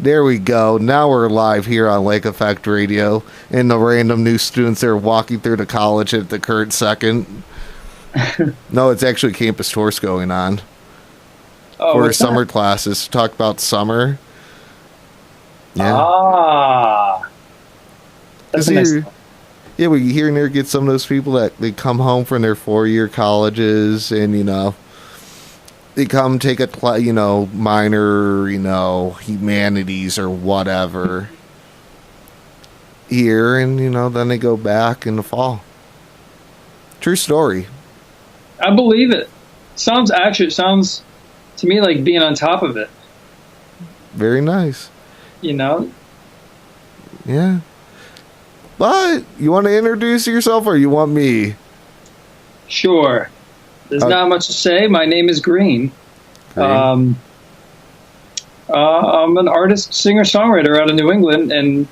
There we go. Now we're live here on Lake Effect Radio, and the random new students that are walking through the college at the current second. No, it's actually campus tours going on for summer classes. Talk about summer. Yeah. That's nice. Yeah, we here and there get some of those people that they come home from their 4-year colleges, and they come take a minor, humanities or whatever here, and then they go back in the fall. True story. I believe it. It sounds to me like being on top of it. Very nice. Yeah. But you want to introduce yourself, or you want me? Sure. There's not much to say. My name is Greane. I'm an artist, singer, songwriter out of New England, and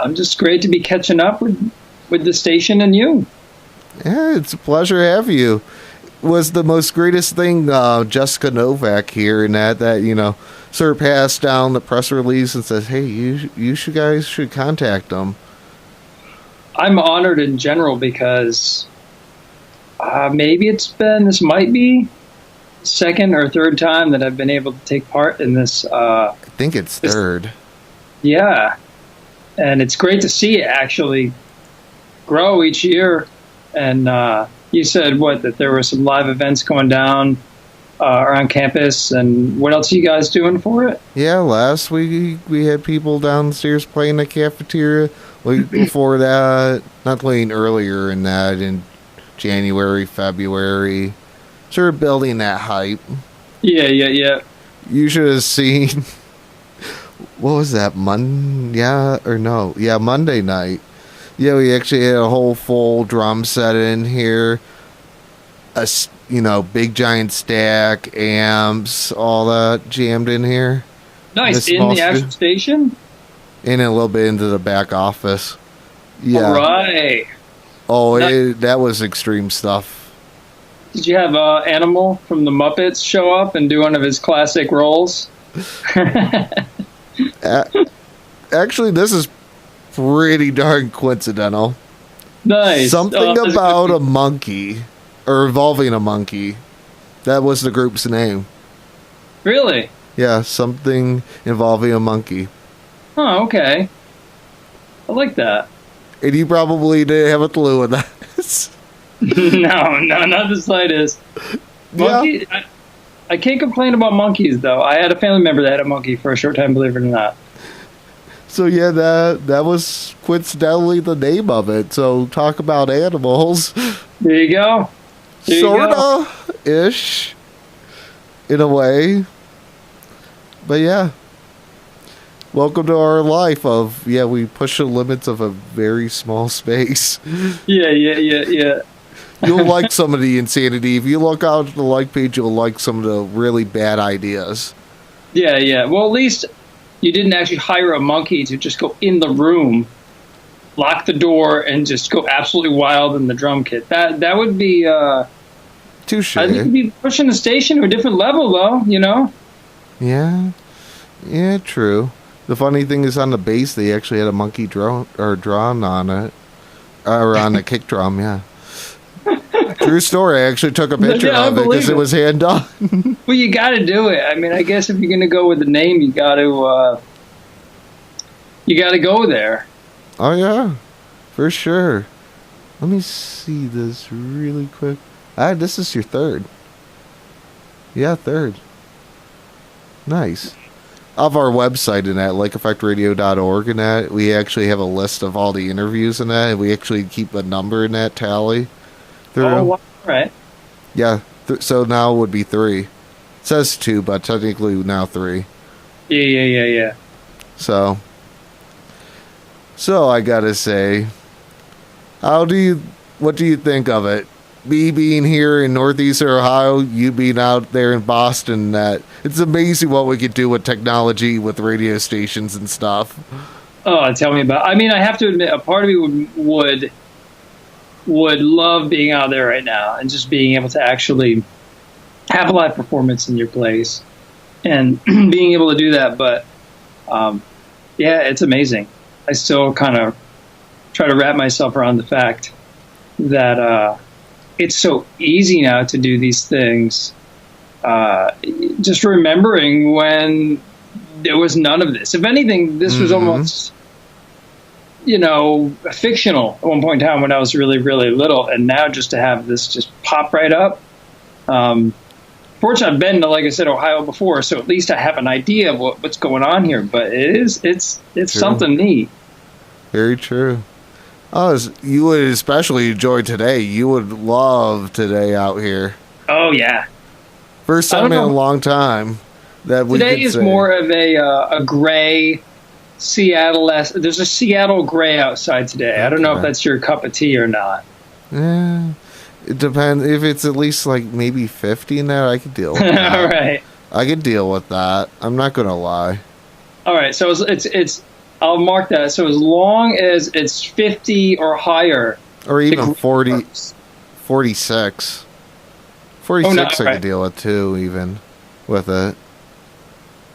I'm just great to be catching up with the station and you. Yeah, it's a pleasure to have you. Was the most greatest thing Jessica Novak here, and that sort of passed down the press release and says, "Hey, you guys should contact them." I'm honored in general because maybe this might be second or third time that I've been able to take part in this. I think it's third. Yeah, and it's great to see it actually grow each year. And you said that there were some live events going down around campus, and what else are you guys doing for it? Yeah, last week we had people downstairs playing the cafeteria. Week before that, not playing earlier in that, in January, February. Sort of building that hype. Yeah. You should have seen, what was that, Monday night. Yeah, we actually had a whole full drum set in here. Big giant stack, amps, all that jammed in here. Nice, in the actual station? And a little bit into the back office. Yeah. All right. Oh, that was extreme stuff. Did you have Animal from the Muppets show up and do one of his classic roles? Actually, this is pretty darn coincidental. Nice. Something about a monkey, or involving a monkey. That was the group's name. Really? Yeah, something involving a monkey. Oh, okay. I like that. And you probably didn't have a clue in that. No, not the slightest. Monkey, yeah. I can't complain about monkeys, though. I had a family member that had a monkey for a short time, believe it or not. So yeah, that was coincidentally the name of it. So talk about animals. There you go. Sorta-ish, in a way. But yeah. Welcome to our life of, we push the limits of a very small space. Yeah. You'll like some of the insanity. If you look out at the like page, you'll like some of the really bad ideas. Yeah. Well, at least you didn't actually hire a monkey to just go in the room, lock the door, and just go absolutely wild in the drum kit. That would be... touche. I think you'd be pushing the station to a different level, though, Yeah, true. The funny thing is, on the bass, they actually had a monkey drawn on it. Or on the kick drum, yeah. True story. I actually took a picture of it because it was hand done. Well, you got to do it. I mean, I guess if you're going to go with the name, you got to go there. Oh, yeah. For sure. Let me see this really quick. This is your third. Yeah, third. Nice. Of our website and at lakeeffectradio.org and that, we actually have a list of all the interviews in that, and we actually keep a number in that tally. Oh, wow. Right. Yeah, so now it would be 3. It says 2, but technically now 3. Yeah. So I gotta say, what do you think of it? Me being here in Northeastern Ohio, you being out there in Boston, that it's amazing what we could do with technology, with radio stations and stuff. Oh, tell me about it. I mean, I have to admit, a part of me would love being out there right now and just being able to actually have a live performance in your place and being able to do that. But Yeah, it's amazing. I still kind of try to wrap myself around the fact that it's so easy now to do these things. Just remembering when there was none of this. If anything, this was almost, fictional at one point in time when I was really, really little. And now just to have this just pop right up. Fortunately, I've been to, like I said, Ohio before, so at least I have an idea of what's going on here. But it's something neat. Very true. Oh, you would especially enjoy today. You would love today out here. Oh yeah, first time in a long time that we today is say. More of a gray Seattle. There's a Seattle gray outside today. Okay. I don't know if that's your cup of tea or not. Yeah, it depends. If it's at least like maybe 50 in there, I could deal with that. All right, I could deal with that. I'm not gonna lie. All right, so it's. I'll mark that. So as long as it's 50 or higher, or even 40, 46. 46 I could deal with too, even with it.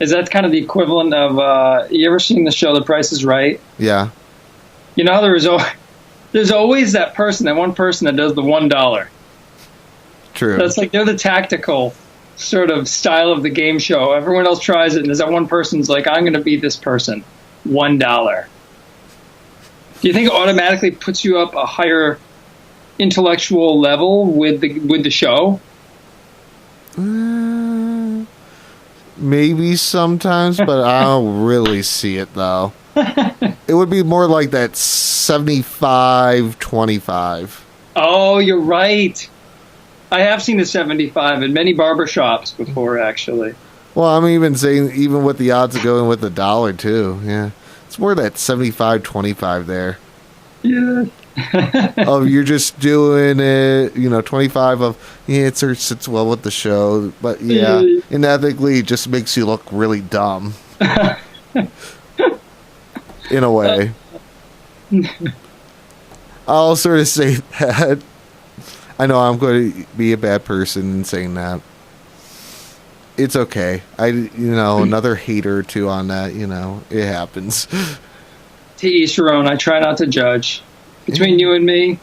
Is that kind of the equivalent of, you ever seen the show The Price is Right? Yeah. You know, there's always that one person that does the $1. True. That's like, they're the tactical sort of style of the game show. Everyone else tries it, and there's that one person's like, I'm going to be this person. $1. Do you think it automatically puts you up a higher intellectual level with the show? Maybe sometimes, but I don't really see it though. It would be more like that 75-25. Oh, you're right. I have seen the 75 in many barbershops before, actually. Well, I'm even saying, even with the odds of going with $1 too. Yeah, it's more that 75-25 there. Yeah. Oh, you're just doing it, 25 of, yeah, it sits well with the show, but yeah, unethically, it just makes you look really dumb. In a way. I'll sort of say that. I know I'm going to be a bad person in saying that. It's okay. Another hater or two on that, it happens. To each your own. I try not to judge. Between you and me,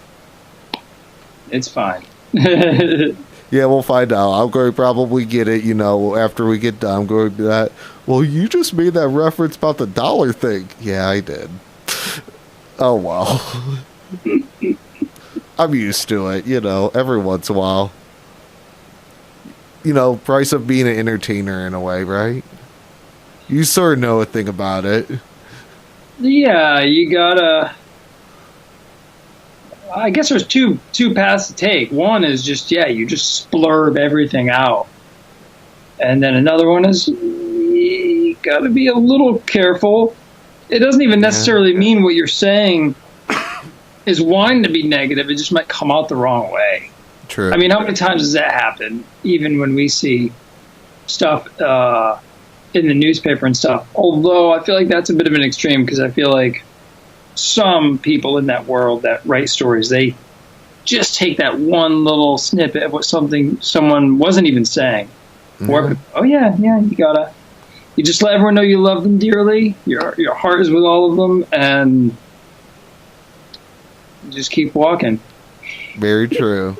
it's fine. Yeah, we'll find out. I'm going to probably get it, after we get done. I'm going to be that, well, you just made that reference about the dollar thing. Yeah, I did. Oh, well. I'm used to it, every once in a while. Price of being an entertainer in a way, right? You sort of know a thing about it. Yeah, you gotta. I guess there's two paths to take. One is just, you just splurb everything out. And then another one is you gotta be a little careful. It doesn't even necessarily mean what you're saying is wanting to be negative. It just might come out the wrong way. True. I mean, how many times does that happen? Even when we see stuff in the newspaper and stuff. Although I feel like that's a bit of an extreme, because I feel like some people in that world that write stories, they just take that one little snippet of what someone wasn't even saying. Mm-hmm. Or, you just let everyone know you love them dearly. Your heart is with all of them, and just keep walking. Very true.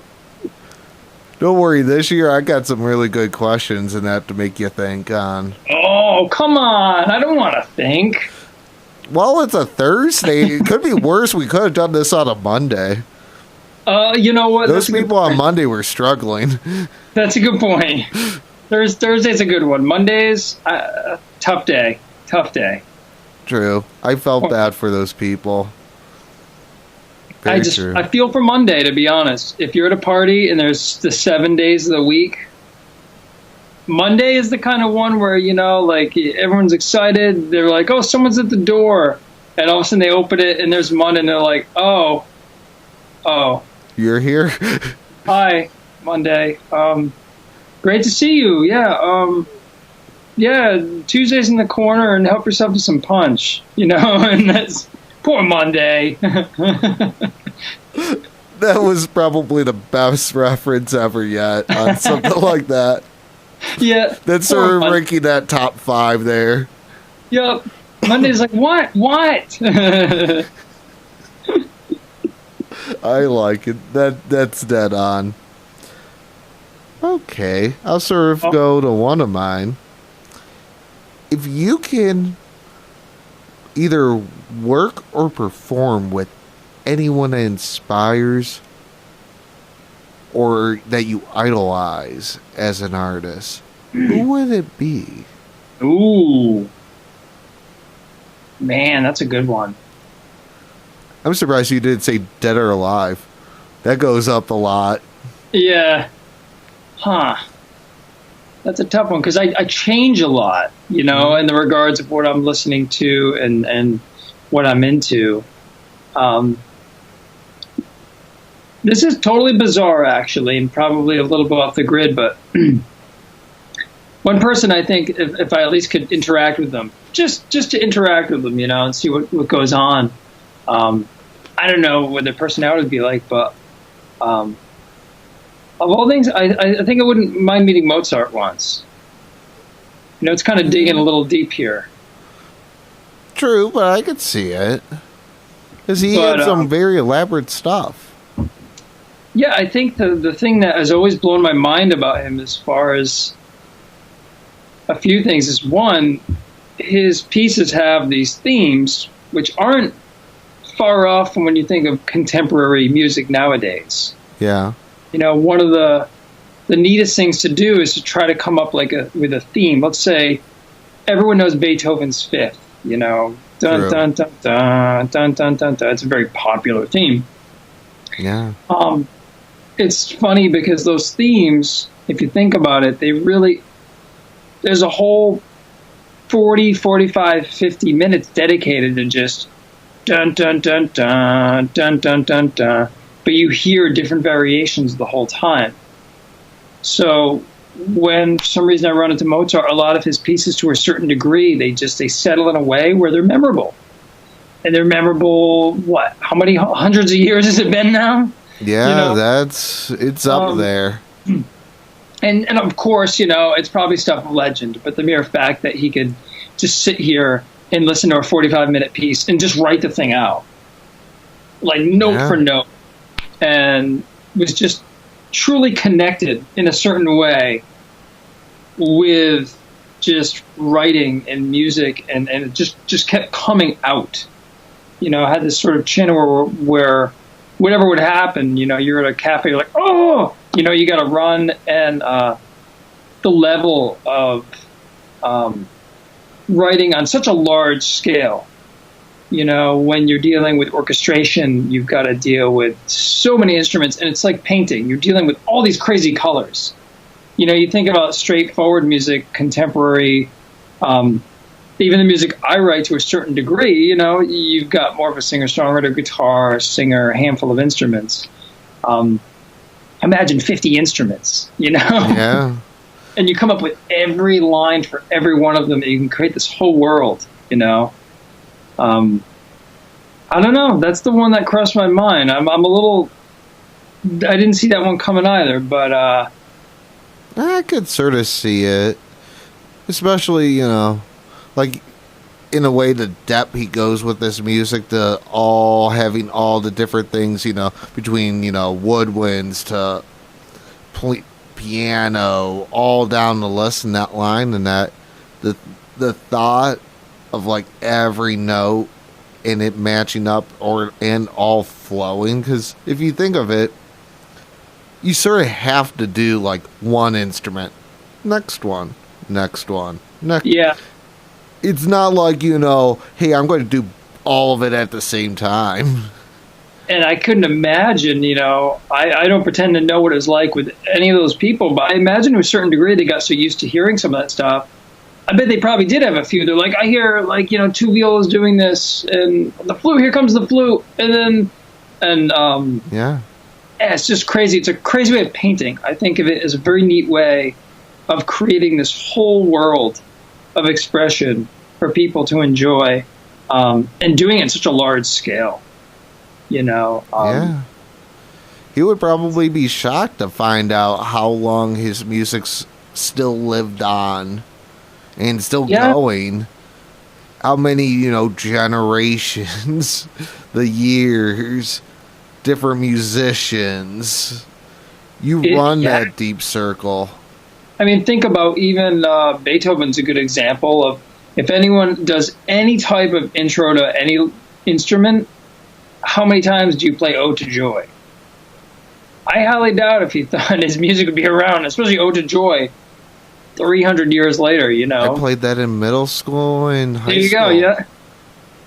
Don't worry, this year I got some really good questions and that to make you think on. Oh, come on. I don't want to think. Well, it's a Thursday. It could be worse. We could have done this on a Monday. You know what? Those people on Monday were struggling. That's a good point. Thursday's a good one. Mondays, tough day. Tough day. True. I felt bad for those people. I feel for Monday, to be honest. If you're at a party and there's the 7 days of the week, Monday is the kind of one where, like, everyone's excited. They're like, oh, someone's at the door. And all of a sudden they open it and there's Monday and they're like, oh. You're here? Hi, Monday. Great to see you. Yeah, Tuesday's in the corner and help yourself to some punch, and that's... Poor Monday. That was probably the best reference ever yet on something like that. Yeah. That's sort of ranking that top 5 there. Yep. Monday's like, what? I like it. That's dead on. Okay, I'll sort of go to one of mine. If you can either work or perform with anyone that inspires or that you idolize as an artist, who would it be? Ooh. Man, that's a good one. I'm surprised you didn't say dead or alive. That goes up a lot. Yeah. Huh. That's a tough one because I change a lot, in the regards of what I'm listening to and what I'm into. This is totally bizarre, actually, and probably a little bit off the grid, but one person I think if I at least could interact with them, just to interact with them, and see what goes on. I don't know what their personality would be like, but of all things, I think I wouldn't mind meeting Mozart once. It's kind of digging a little deep here. True, but I could see it. Because he had some very elaborate stuff. Yeah, I think the thing that has always blown my mind about him as far as a few things is, one, his pieces have these themes which aren't far off from when you think of contemporary music nowadays. Yeah. One of the neatest things to do is to try to come up with a theme. Let's say everyone knows Beethoven's Fifth. Dun dun dun dun dun dun dun dun. It's a very popular theme. Yeah. It's funny because those themes, if you think about it, there's a whole 40, 45, 50 minutes dedicated to just dun dun dun dun dun dun dun dun. But you hear different variations the whole time. So when for some reason I run into Mozart, a lot of his pieces, to a certain degree, they settle in a way where they're memorable. And they're memorable, what? How many hundreds of years has it been now? Yeah, it's up there. And of course, it's probably stuff of legend, but the mere fact that he could just sit here and listen to a 45-minute piece and just write the thing out, like note for note, and was just truly connected in a certain way with just writing and music, and it just kept coming out. I had this sort of channel where whatever would happen, you're at a cafe, you're like, oh, you got to run, and the level of writing on such a large scale. When you're dealing with orchestration, you've got to deal with so many instruments, and it's like painting. You're dealing with all these crazy colors. You think about straightforward music, contemporary, even the music I write to a certain degree, you've got more of a singer-songwriter, guitar, singer, a handful of instruments. Imagine 50 instruments, Yeah. And you come up with every line for every one of them, and you can create this whole world, I don't know. That's the one that crossed my mind. I'm a little. I didn't see that one coming either, but I could sort of see it, especially like in a way the depth he goes with this music, the all having all the different things, between woodwinds to piano, all down the list in that line, and that the thought of like every note and it matching up and all flowing, because if you think of it, you sort of have to do like one instrument, next one, next. Yeah. It's not like, hey, I'm going to do all of it at the same time. And I couldn't imagine, I don't pretend to know what it's like with any of those people, but I imagine to a certain degree they got so used to hearing some of that stuff. I bet they probably did have a few. They're like, I hear, like, two violas doing this, and the flute, here comes the flute, Yeah, it's just crazy. It's a crazy way of painting. I think of it as a very neat way of creating this whole world of expression for people to enjoy, and doing it in such a large scale. Yeah. He would probably be shocked to find out how long his music's still lived on and still going. how many, generations, the years, different musicians. You run Yeah. that deep circle. I mean, think about even Beethoven's a good example of if anyone does any type of intro to any instrument, how many times do you play Ode to Joy? I highly doubt if he thought his music would be around, especially Ode to Joy, 300 years later, I played that in middle school and high school. There you go, yeah.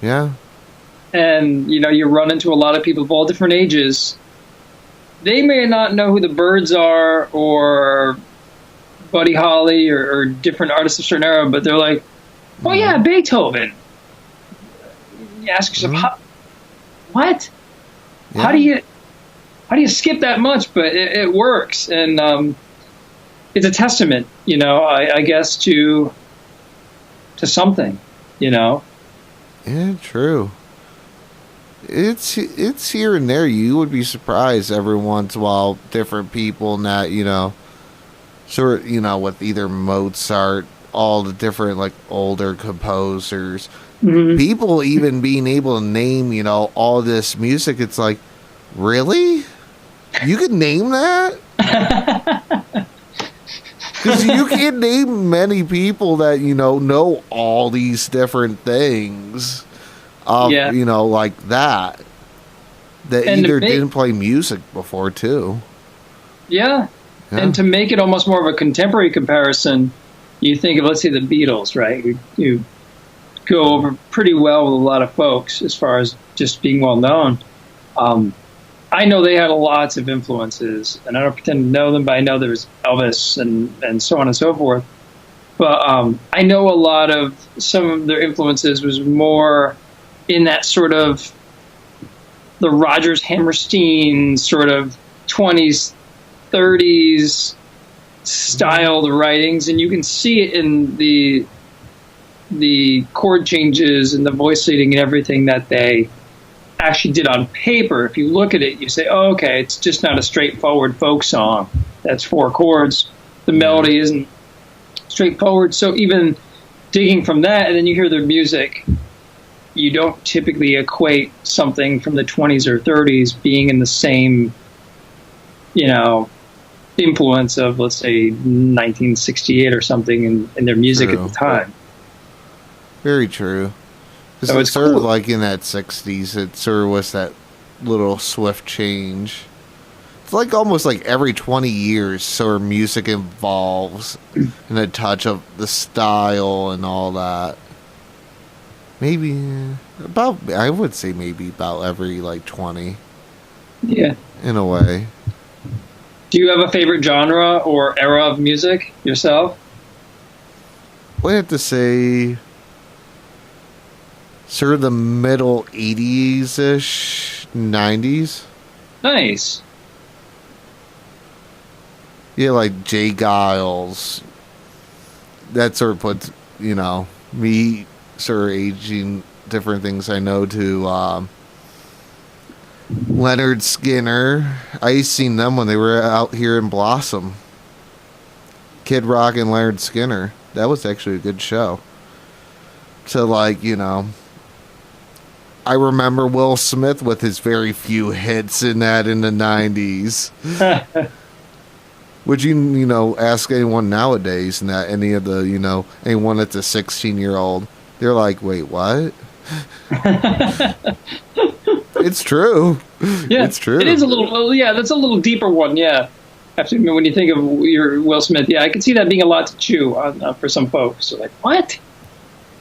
Yeah. And, you run into a lot of people of all different ages. They may not know who the Byrds are or Buddy Holly or different artists of a certain era, but they're like, oh, yeah, Beethoven. You ask yourself, what? Yeah. How do you skip that much? But it works. And it's a testament, I guess, to something, Yeah, true. It's here and there. You would be surprised every once in a while, different people that, sort of, with either Mozart, all the different, like, older composers, people even being able to name, all this music. It's like, really? You could name that? Because you can't name many people that, know all these different things. Like that and either didn't play music before, too. Yeah. And to make it almost more of a contemporary comparison, you think of, let's say, the Beatles, right? You go over pretty well with a lot of folks as far as just being well known. I know they had lots of influences, and I don't pretend to know them, but I know there was Elvis and so on and so forth. But I know a lot of some of their influences was more in that sort of the Rodgers Hammerstein sort of 20s, 30s styled writings, and you can see it in the chord changes and the voice leading and everything that they actually did on paper. If you look at it, you say, oh, okay, it's just not a straightforward folk song. That's 4 chords. The melody isn't straightforward. So even digging from that, and then you hear their music, you don't typically equate something from the 20s or 30s being in the same, influence of, let's say, 1968 or something in their music at the time. Very true. So it's sort of like in that 60s, it sort of was that little swift change. It's like almost like every 20 years, sort of music evolves in a touch of the style and all that. Maybe I would say maybe about every like 20. Yeah. In a way. Do you have a favorite genre or era of music yourself? I have to say sort of the middle 80s-ish, 90s. Nice. Yeah, like Jay Giles. That sort of puts, me sort of aging different things I know to Leonard Skinner. I seen them when they were out here in Blossom. Kid Rock and Leonard Skinner. That was actually a good show. So, like, I remember Will Smith with his very few hits in that in the 90s. Would you, ask anyone nowadays, and that any of the, anyone that's a 16-year-old, they're like, wait, what? It's true. Yeah, it's true. It is a little, that's a little deeper one, yeah. Actually, when you think of your Will Smith, yeah, I can see that being a lot to chew on for some folks. So like, what?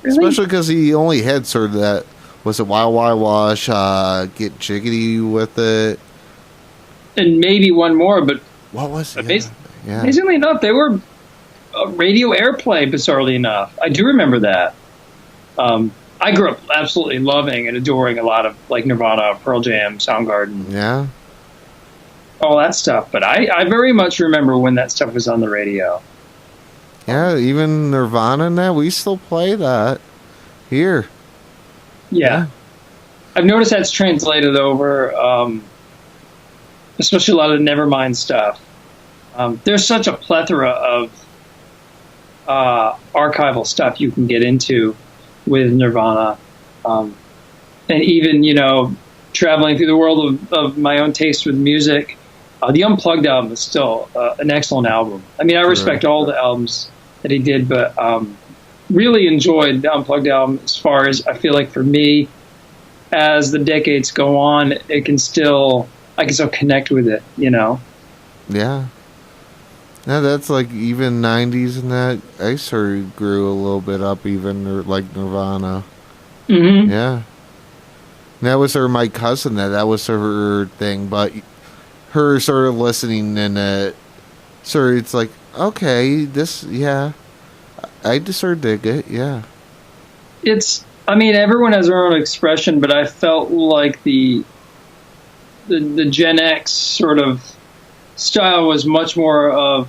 Really? Especially because he only had sort of that, was it Wild Wild Wash, Get Jiggity with it? And maybe one more, but what was it? Amazingly enough, they were radio airplay, bizarrely enough. I do remember that. I grew up absolutely loving and adoring a lot of like Nirvana, Pearl Jam, Soundgarden. Yeah. All that stuff. But I very much remember when that stuff was on the radio. Yeah, even Nirvana and that, we still play that here. Yeah. I've noticed that's translated over, especially a lot of the Nevermind stuff. There's such a plethora of archival stuff you can get into. with Nirvana, and even traveling through the world of my own taste with music. The Unplugged album is still an excellent album. I mean, I respect all the albums that he did, but really enjoyed the Unplugged album as far as I feel like for me, as the decades go on, I can still connect with it, Yeah. Yeah, that's like even 90s and that. I sort of grew a little bit up even like Nirvana. Mm-hmm. Yeah. And that was my cousin that was her thing, but her sort of listening and sort of it's like, okay, this, yeah. I just sort of dig it, yeah. I mean, everyone has their own expression, but I felt like the Gen X sort of style was much more of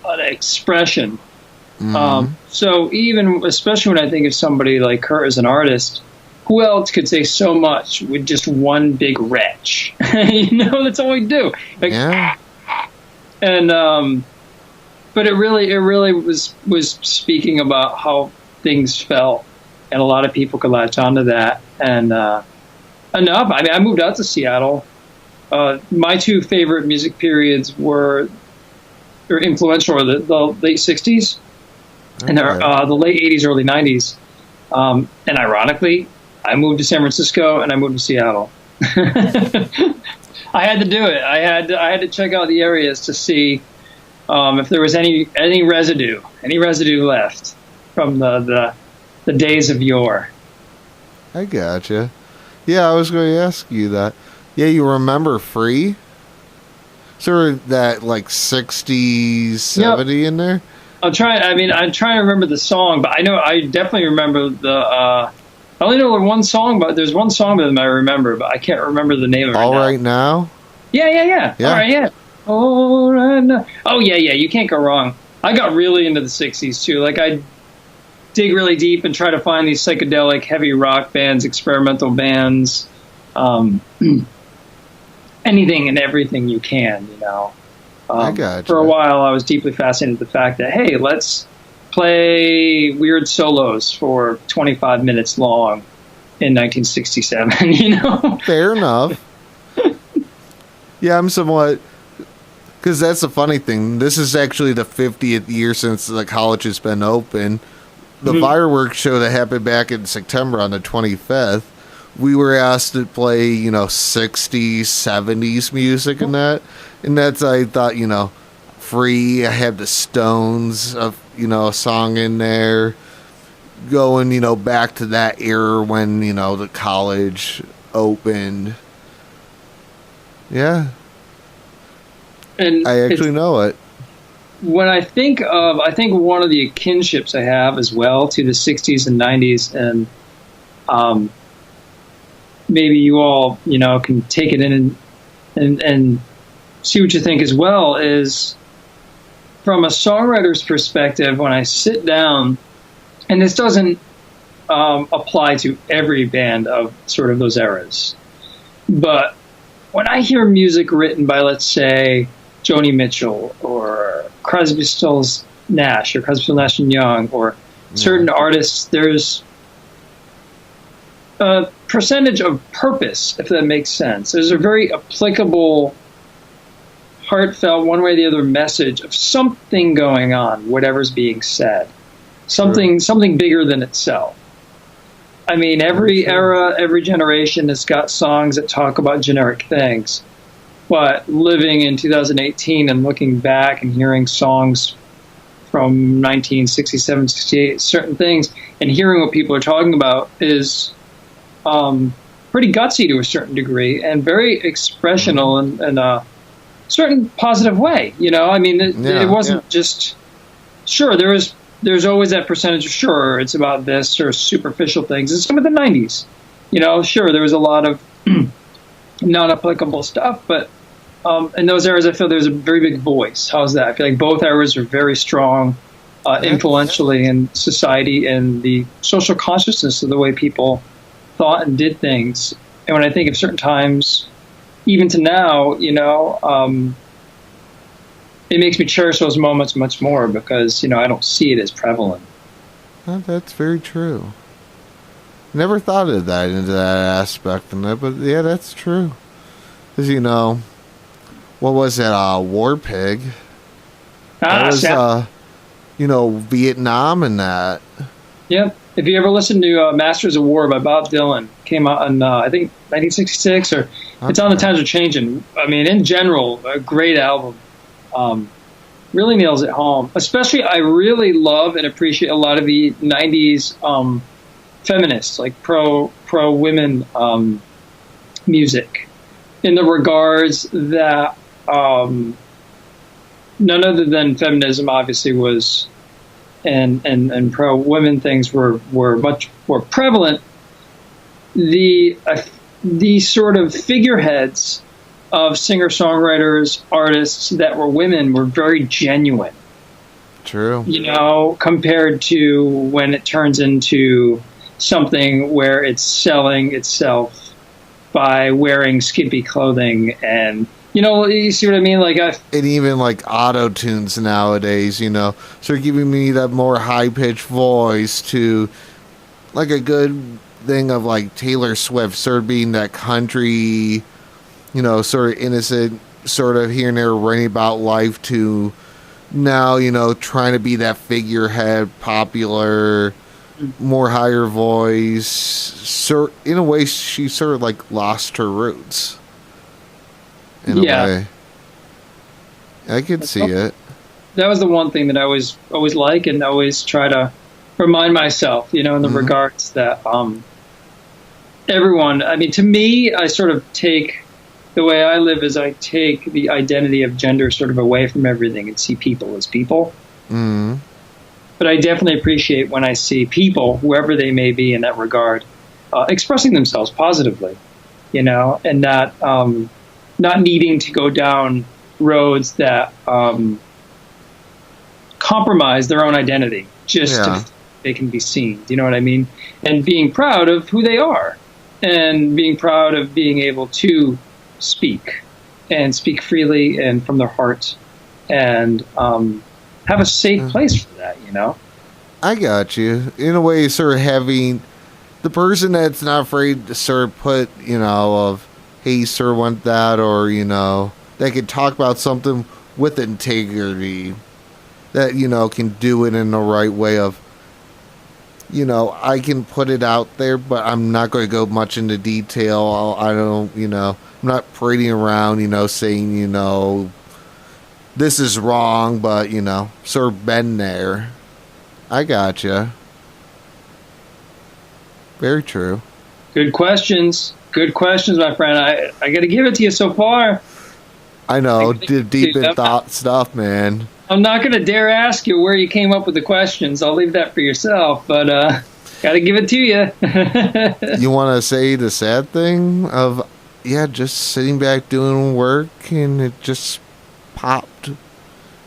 an expression. Mm-hmm. So even, especially when I think of somebody like Kurt as an artist, who else could say so much with just one big retch? That's all we do. Like, yeah. And but it really was speaking about how things felt, and a lot of people could latch onto that. And enough. I mean, I moved out to Seattle. My two favorite music periods were influential, the late '60s and the late '80s, early '90s. And ironically, I moved to San Francisco and I moved to Seattle. I had to do it. I had to check out the areas to see if there was any residue left from the days of yore. I gotcha. Yeah, I was going to ask you that. Yeah, you remember Free? Sort of that like 60s, 70 in there? I'm trying to remember the song, but I definitely remember the. I only know one song, but there's one song by them I remember, but I can't remember the name of it. All Right Now? Yeah. All right, yeah. All right now. Oh, yeah. You can't go wrong. I got really into the 60s, too. Like, I dig really deep and try to find these psychedelic heavy rock bands, experimental bands, anything and everything you can, I gotcha. For a while, I was deeply fascinated with the fact that, hey, let's play weird solos for 25 minutes long in 1967, Fair enough. Yeah, I'm somewhat... Because that's the funny thing. This is actually the 50th year since the college has been open. The fireworks show that happened back in September on the 25th, we were asked to play, 60s, 70s music and that. And that's, I thought, Free. I had the Stones, a song in there. Going, back to that era when, the college opened. Yeah. And I actually know it. When I think one of the kinships I have as well to the 60s and 90s, and maybe you all, can take it in and see what you think as well, is from a songwriter's perspective, when I sit down, and this doesn't apply to every band of sort of those eras, but when I hear music written by, let's say, Joni Mitchell or Crosby, Stills, Nash, or Crosby, Stills, Nash and Young, or certain artists, there's a percentage of purpose, if that makes sense. There's a very applicable, heartfelt, one way or the other message of something going on, whatever's being said. Something bigger than itself. I mean, every era, every generation has got songs that talk about generic things. But living in 2018 and looking back and hearing songs from 1967, 68, certain things, and hearing what people are talking about is pretty gutsy to a certain degree and very expressional in a certain positive way. I mean, it wasn't just, sure, there's always that percentage of, sure, it's about this or superficial things. And some of the 90s, sure, there was a lot of non-applicable stuff, but in those eras, I feel there's a very big voice. How's that? I feel like both eras are very strong influentially in society and the social consciousness of the way people thought and did things. And when I think of certain times, even to now, it makes me cherish those moments much more because, I don't see it as prevalent. That's very true. Never thought of that into that aspect in it, but yeah, that's true. Because, what was that, War Pig? That was, Sam. Vietnam and that. Yep. If you ever listen to Masters of War by Bob Dylan, came out in, I think, 1966, or It's on the Times Are Changing. I mean, in general, a great album. Really nails it home. Especially, I really love and appreciate a lot of the 90s feminists, like pro-women music, in the regards that none other than feminism obviously was, and pro-women things were much more prevalent. The sort of figureheads of singer-songwriters, artists that were women were very genuine. True. Compared to when it turns into something where it's selling itself by wearing skimpy clothing and, you see what I mean? And even like auto tunes nowadays, sort of giving me that more high pitched voice to like a good thing of like Taylor Swift sort of being that country, sort of innocent, sort of here and there writing about life to now, trying to be that figurehead, popular, more higher voice. So in a way, she sort of like lost her roots. In a way, I could see it. That was the one thing that I always like and always try to remind myself, in the regards that everyone. I mean, to me, I sort of take the way I live is I take the identity of gender sort of away from everything and see people as people. Mm-hmm. But I definitely appreciate when I see people, whoever they may be in that regard, expressing themselves positively, and not needing to go down roads that compromise their own identity just so they can be seen. Do you know what I mean? And being proud of who they are and being proud of being able to speak and speak freely and from their heart and have a safe place for that, I got you. In a way, sort of having the person that's not afraid to sort of put, of, hey, sir, want that, or, they can talk about something with integrity that, can do it in the right way of, I can put it out there, but I'm not going to go much into detail. I don't, I'm not parading around, saying, this is wrong, but, sort of been there. I gotcha. Very true. Good questions. Good questions, my friend. I got to give it to you so far. I know. Deep in thought stuff, man. I'm not going to dare ask you where you came up with the questions. I'll leave that for yourself, but got to give it to you. You want to say the sad thing of, just sitting back doing work and it just popped.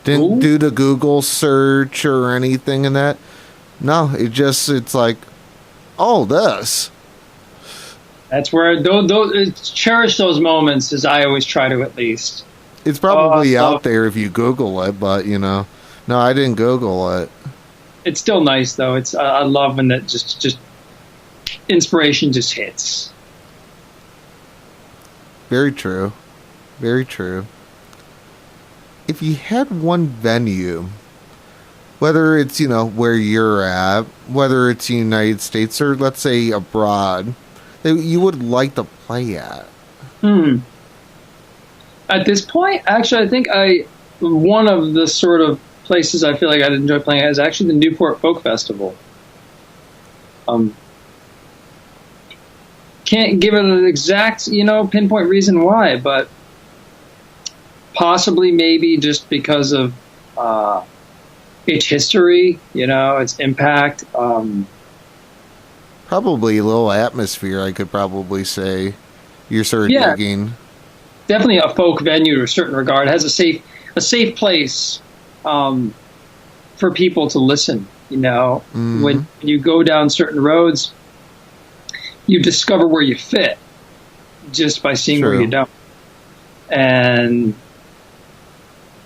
Didn't do the Google search or anything in that. No, it's like, oh, this. That's where those cherish those moments, as I always try to, at least. It's probably out there if you Google it, but no, I didn't Google it. It's still nice though. I love when that just inspiration just hits. Very true. Very true. If you had one venue, whether it's, where you're at, whether it's the United States or let's say abroad, that you would like to play at? At this point, actually, I think one of the sort of places I feel like I'd enjoy playing at is actually the Newport Folk Festival. Can't give it an exact, pinpoint reason why, but possibly maybe just because of its history, its impact. Probably a little atmosphere, I could probably say. You're sort of digging. Definitely a folk venue to a certain regard. It has a safe place for people to listen. When you go down certain roads, you discover where you fit just by seeing where you don't. And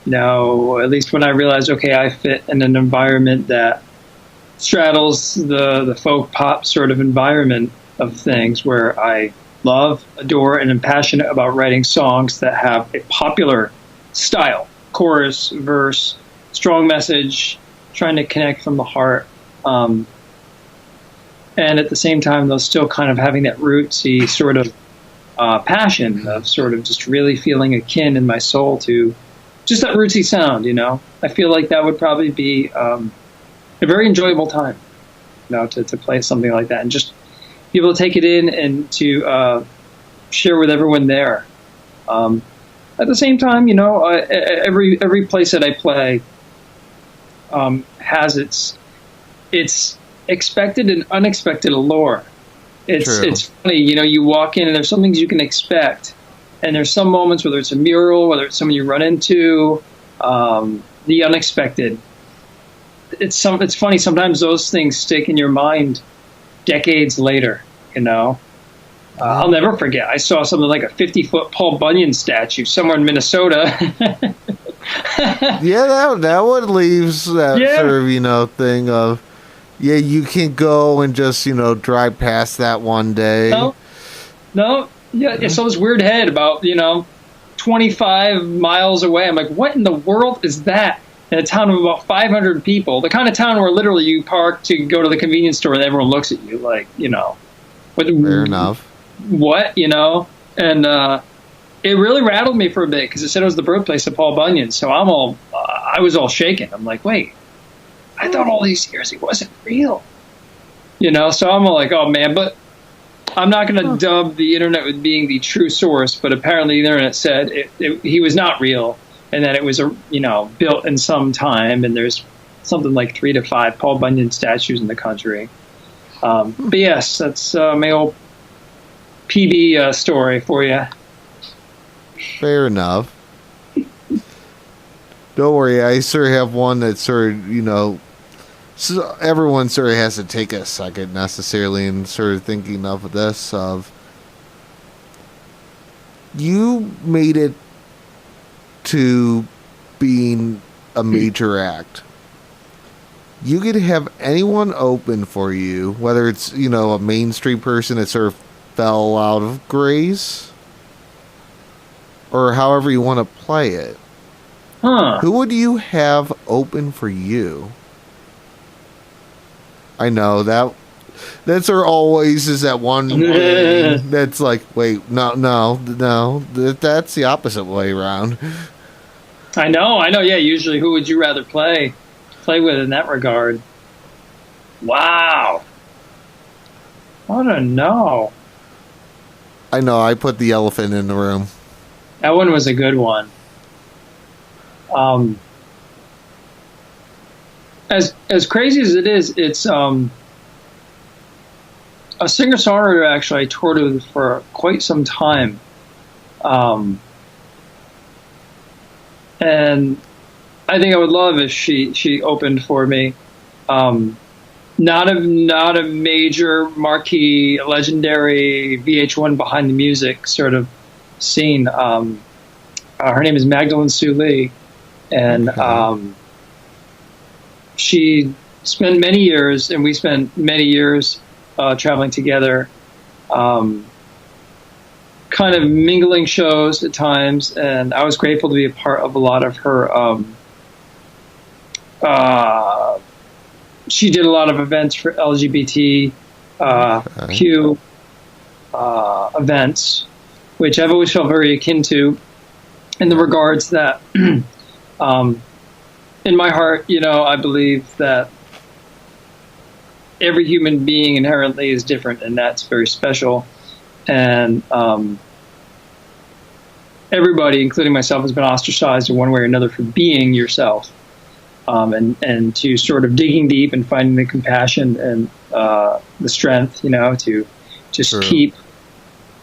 at least when I realized, okay, I fit in an environment that straddles the folk pop sort of environment of things, where I love, adore, and am passionate about writing songs that have a popular style, chorus, verse, strong message, trying to connect from the heart. And at the same time, though, still kind of having that rootsy sort of passion of sort of just really feeling akin in my soul to just that rootsy sound, you know? I feel like that would probably be a very enjoyable time, you know, to play something like that and just be able to take it in and to share with everyone there. At the same time, you know, every place that I play has its expected and unexpected allure. It's funny, you know, you walk in and there's some things you can expect, and there's some moments, whether it's a mural, whether it's someone you run into, the unexpected. It's funny, sometimes those things stick in your mind decades later, you know. I'll never forget, I saw something like a 50-foot Paul Bunyan statue somewhere in Minnesota. Yeah, that one leaves that sort of, you know, thing of, yeah, you can go and just, you know, drive past that one day. No, yeah, I saw this weird head about, you know, 25 miles away. I'm like, what in the world is that? In a town of about 500 people, the kind of town where literally you park to go to the convenience store and everyone looks at you like, you know. Fair enough. What, you know? And it really rattled me for a bit because it said it was the birthplace of Paul Bunyan. So I was all shaken. I'm like, wait, I thought all these years he wasn't real. You know, so I'm all like, oh man, but I'm not going to dub the internet with being the true source, but apparently the internet said he was not real, and that it was, you know, built in some time, and there's something like 3 to 5 Paul Bunyan statues in the country. But yes, that's my old PB story for you. Fair enough. Don't worry, I sort of have one that sort of, you know, so everyone sort of has to take a second necessarily and sort of thinking of this of, you made it to being a major act. You could have anyone open for you, whether it's, you know, a mainstream person that sort of fell out of grace, or however you want to play it. Who would you have open for you? I know that's always is that one thing that's like, wait, no, that's the opposite way around. I know. Yeah, usually who would you rather play with in that regard? Wow. I don't know. I know, I put the elephant in the room. That one was a good one. As crazy as it is, it's a singer-songwriter actually I toured with for quite some time. And I think I would love if she opened for me. Not a major marquee, legendary VH1 behind the music sort of scene. Her name is Magdalene Sue Lee, and she spent many years, and we spent many years traveling together, kind of mingling shows at times, and I was grateful to be a part of a lot of her. She did a lot of events for LGBTQ events, which I've always felt very akin to, in the regards that, in my heart, you know, I believe that every human being inherently is different, and that's very special. And everybody, including myself, has been ostracized in one way or another for being yourself. And to sort of digging deep and finding the compassion and the strength, you know, to just keep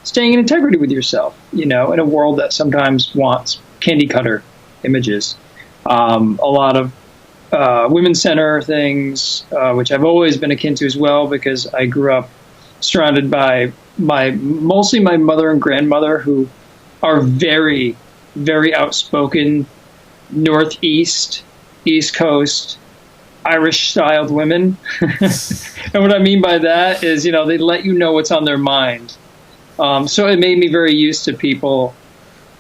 staying in integrity with yourself, you know, in a world that sometimes wants candy cutter images. A lot of women's center things, which I've always been akin to as well, because I grew up surrounded by mostly my mother and grandmother, who are very, very outspoken, Northeast, East Coast, Irish-styled women. And what I mean by that is, they let you know what's on their mind. So it made me very used to people,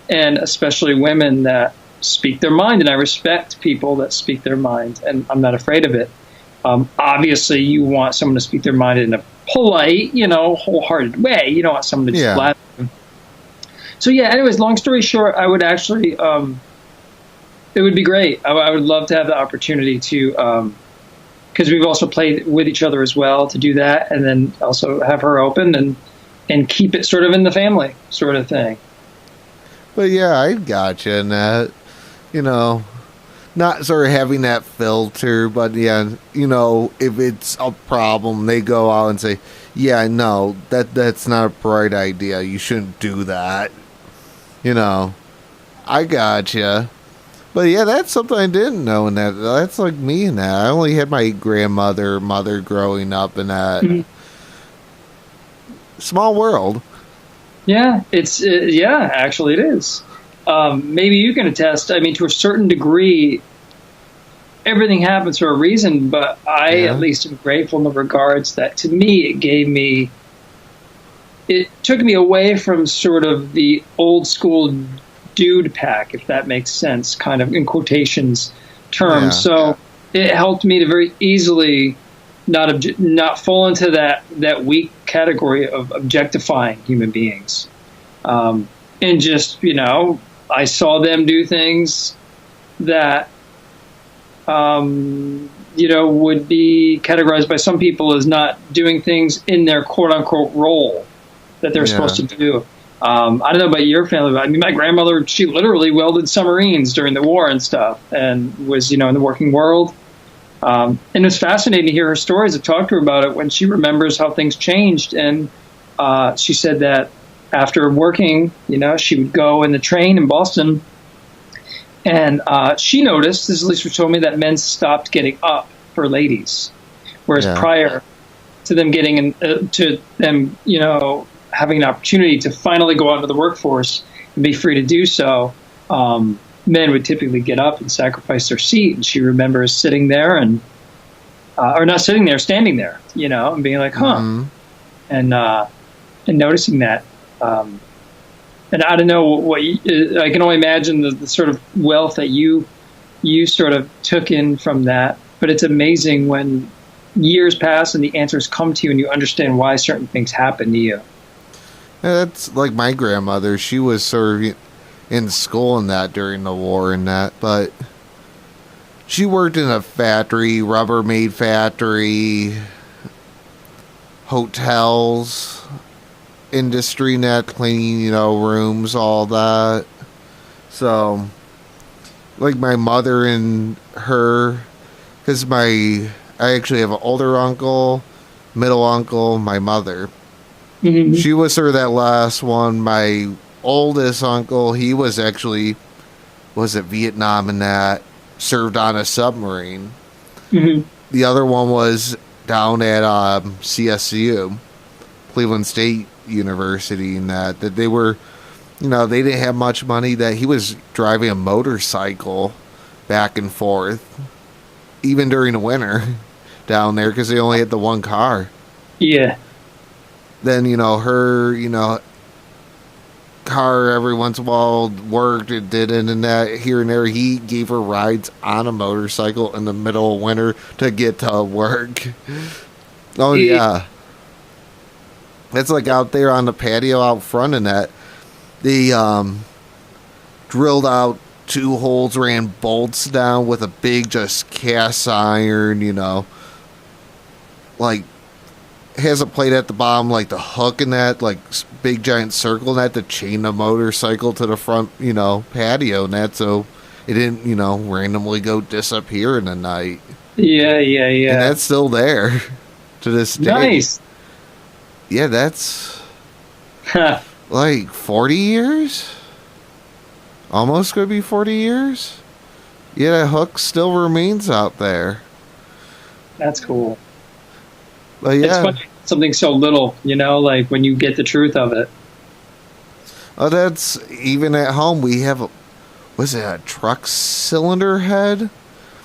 and especially women that speak their mind, and I respect people that speak their mind, and I'm not afraid of it. Obviously, you want someone to speak their mind in a polite, wholehearted way. You don't want someone to just laugh. So yeah, anyways, long story short, I would actually, it would be great. I would love to have the opportunity to, because we've also played with each other as well, to do that, and then also have her open and keep it sort of in the family sort of thing. But yeah, I gotcha in that, not sort of having that filter, but yeah, if it's a problem, they go out and say, yeah, no, that's not a bright idea. You shouldn't do that. I gotcha. But yeah, that's something I didn't know, and that's like me in that. I only had my mother growing up in that small world. Yeah, actually it is. Maybe you can attest. I mean, to a certain degree, everything happens for a reason, but I at least am grateful in the regards that, to me, it took me away from sort of the old school dude pack, if that makes sense, kind of in quotations terms. Yeah. So it helped me to very easily not fall into that weak category of objectifying human beings. And just, I saw them do things that, would be categorized by some people as not doing things in their quote-unquote role that they're supposed to do. I don't know about your family, but I mean, my grandmother, she literally welded submarines during the war and stuff, and was, in the working world. And it's fascinating to hear her stories. I've talked to her about it when she remembers how things changed. And she said that after working, she would go in the train in Boston, and she noticed, this is at least what she told me, that men stopped getting up for ladies, whereas prior to them getting having an opportunity to finally go out into the workforce and be free to do so, men would typically get up and sacrifice their seat. And she remembers sitting there or not sitting there, standing there, and being like, huh, and noticing that. And I don't know I can only imagine the sort of wealth that you sort of took in from that. But it's amazing when years pass and the answers come to you and you understand why certain things happen to you. Yeah, that's like my grandmother. She was sort of in school and that during the war and that, but she worked in a factory, Rubbermaid factory, hotels, industry net, cleaning, rooms, all that. So, like my mother and her, because I actually have an older uncle, middle uncle, my mother. Mm-hmm. She was sort of that last one. My oldest uncle, he was at Vietnam and that, served on a submarine. Mm-hmm. The other one was down at CSU, Cleveland State University, and that they were, they didn't have much money, that he was driving a motorcycle back and forth, even during the winter, down there, because they only had the one car. Yeah. Then, her, car every once in a while worked, it didn't, and that here and there, he gave her rides on a motorcycle in the middle of winter to get to work. Oh, yeah. It's like out there on the patio out front and that. They drilled out 2 holes, ran bolts down with a big just cast iron, like, has a plate at the bottom, like the hook in that, like big giant circle in that to chain the motorcycle to the front, patio and that, so it didn't, randomly go disappear in the night. Yeah. And that's still there to this day. Nice. Yeah, that's like 40 years? Almost gonna be 40 years? Yeah, that hook still remains out there. That's cool. But yeah. It's funny, something so little, like when you get the truth of it. Oh, that's even at home. We have a truck cylinder head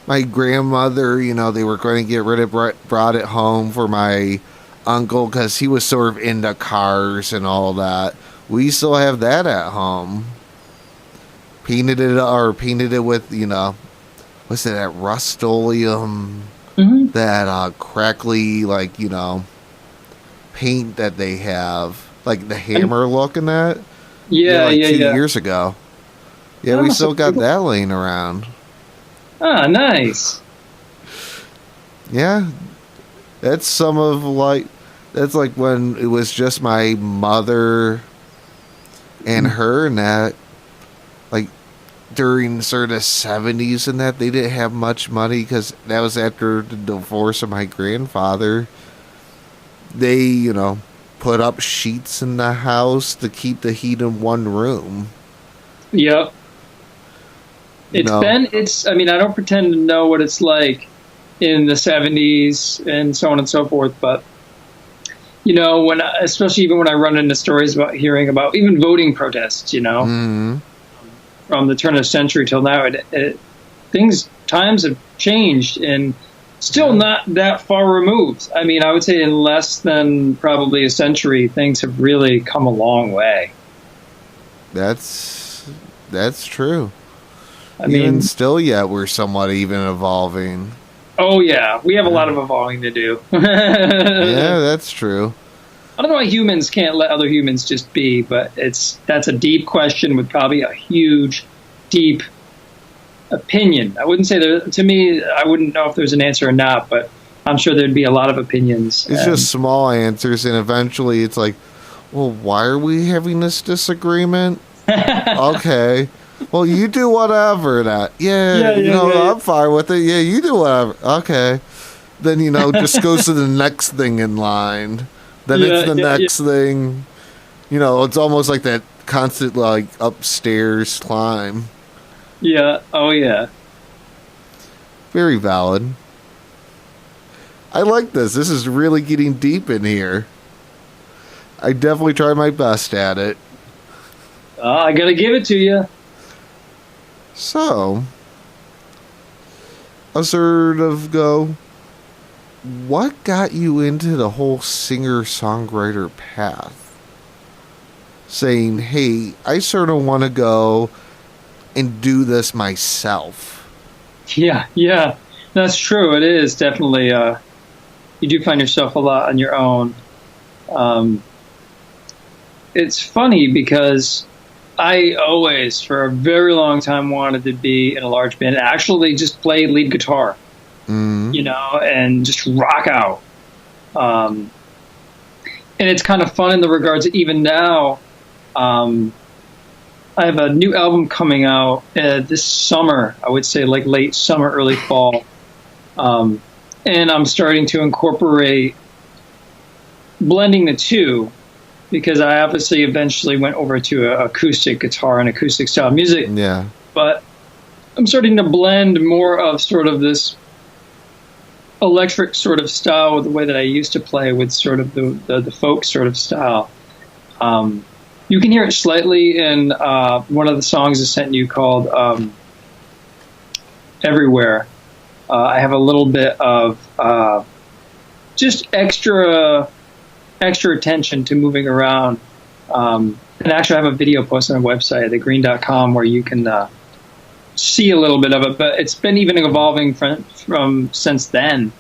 my grandmother, they were going to get rid of, brought it home for my uncle because he was sort of into cars and all that. We still have that at home. Painted it with, what's it, that Rust-Oleum, that crackly, paint that they have, like the hammer look in that. Yeah, 2 years ago. Yeah, we still got that laying around. Ah, nice. Yeah, that's that's like when it was just my mother and her, and that, like, during sort of 70s and that, they didn't have much money because that was after the divorce of my grandfather. They, put up sheets in the house to keep the heat in one room. Yep. I don't pretend to know what it's like in the 70s and so on and so forth, but especially even when I run into stories about hearing about even voting protests, from the turn of the century till now, times have changed and still not that far removed. I mean, I would say in less than probably a century, things have really come a long way. That's true. Even still yet, we're somewhat even evolving. Oh, yeah. We have a lot of evolving to do. Yeah, that's true. I don't know why humans can't let other humans just be, but that's a deep question with probably a huge, deep opinion. I wouldn't say to me, I wouldn't know if there's an answer or not, but I'm sure there'd be a lot of opinions. It's just small answers, and eventually it's like, well, why are we having this disagreement? Okay. Well, you do whatever. I'm fine with it. Yeah, you do whatever. Okay. Then, just goes to the next thing in line. Then it's the next thing. It's almost like that constant, upstairs climb. Yeah. Oh, yeah. Very valid. I like this. This is really getting deep in here. I definitely try my best at it. I gotta give it to you. So, I'll sort of go, what got you into the whole singer-songwriter path? Saying, hey, I sort of want to go and do this myself. Yeah, that's true. It is definitely, you do find yourself a lot on your own. It's funny because I always, for a very long time, wanted to be in a large band. Actually, just play lead guitar, and just rock out. And it's kind of fun in the regards that even now, I have a new album coming out this summer. I would say like late summer, early fall. And I'm starting to incorporate blending the two, because I obviously eventually went over to acoustic guitar and acoustic style music. Yeah. But I'm starting to blend more of sort of this electric sort of style with the way that I used to play with sort of the folk sort of style. You can hear it slightly in one of the songs I sent you called Everywhere. I have a little bit of just extra attention to moving around. And actually I have a video posted on my website at thegreane.com where you can see a little bit of it, but it's been even evolving from since then.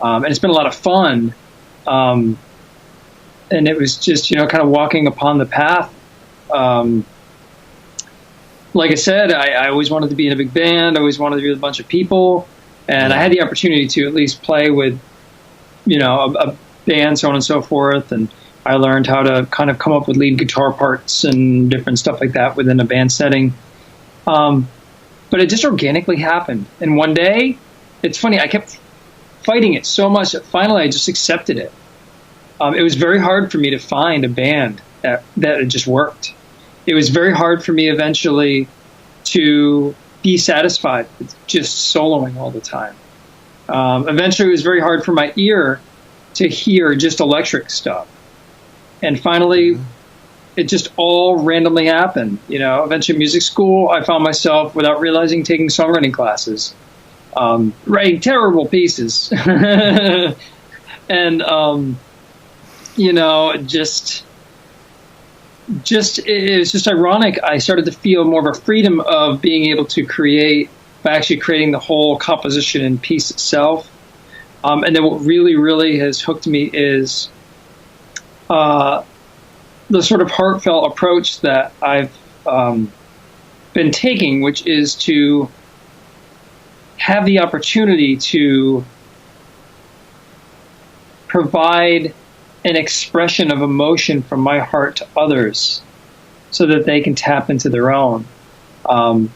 And it's been a lot of fun. And it was just, kind of walking upon the path. Like I said, I always wanted to be in a big band. I always wanted to be with a bunch of people. And I had the opportunity to at least play with, a band, so on and so forth, and I learned how to kind of come up with lead guitar parts and different stuff like that within a band setting. But it just organically happened. And one day, it's funny, I kept fighting it so much that finally I just accepted it. It was very hard for me to find a band that it just worked. It was very hard for me eventually to be satisfied with just soloing all the time. Eventually it was very hard for my ear to hear just electric stuff. And finally, it just all randomly happened. Eventually music school, I found myself, without realizing, taking songwriting classes. writing terrible pieces. And, it was just ironic. I started to feel more of a freedom of being able to create by actually creating the whole composition and piece itself. And then what really, really has hooked me is the sort of heartfelt approach that I've been taking, which is to have the opportunity to provide an expression of emotion from my heart to others so that they can tap into their own. And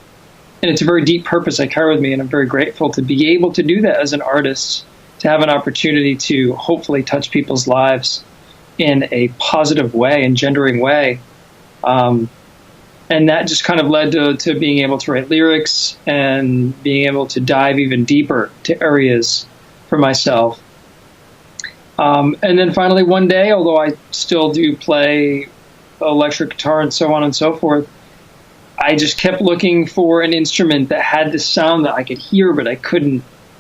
it's a very deep purpose I carry with me, and I'm very grateful to be able to do that as an artist, to have an opportunity to hopefully touch people's lives in a positive way, engendering way. And that just kind of led to being able to write lyrics and being able to dive even deeper to areas for myself. And then finally one day, although I still do play electric guitar and so on and so forth, I just kept looking for an instrument that had this sound that I could hear, but I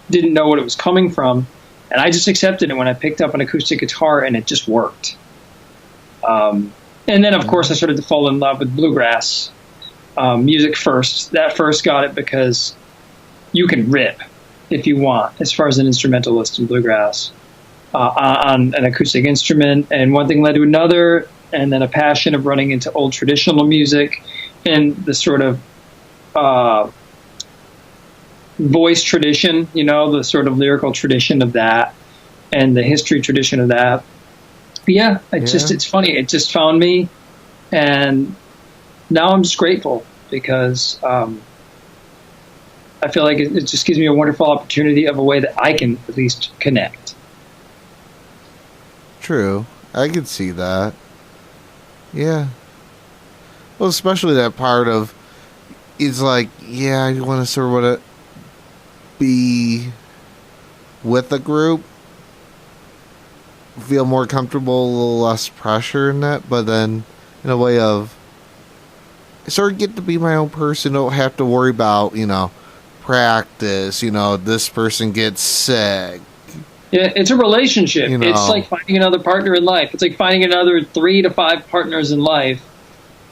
didn't know what it was coming from. And I just accepted it when I picked up an acoustic guitar, and it just worked. And then, of course, I started to fall in love with bluegrass music first. That first got it because you can rip if you want, as far as an instrumentalist in bluegrass, on an acoustic instrument. And one thing led to another, and then a passion of running into old traditional music and the sort of voice tradition, the sort of lyrical tradition of that and the history tradition of that. But yeah, it's funny. It just found me, and now I'm just grateful because I feel like it just gives me a wonderful opportunity of a way that I can at least connect. True. I could see that. Yeah. Well, especially that part of, it's like, yeah, you want to sort of be with a group, feel more comfortable, a little less pressure in that, but then in a way of sort of get to be my own person, don't have to worry about, practice, this person gets sick. Yeah, it's a relationship. It's like finding another partner in life. It's like finding another 3 to 5 partners in life.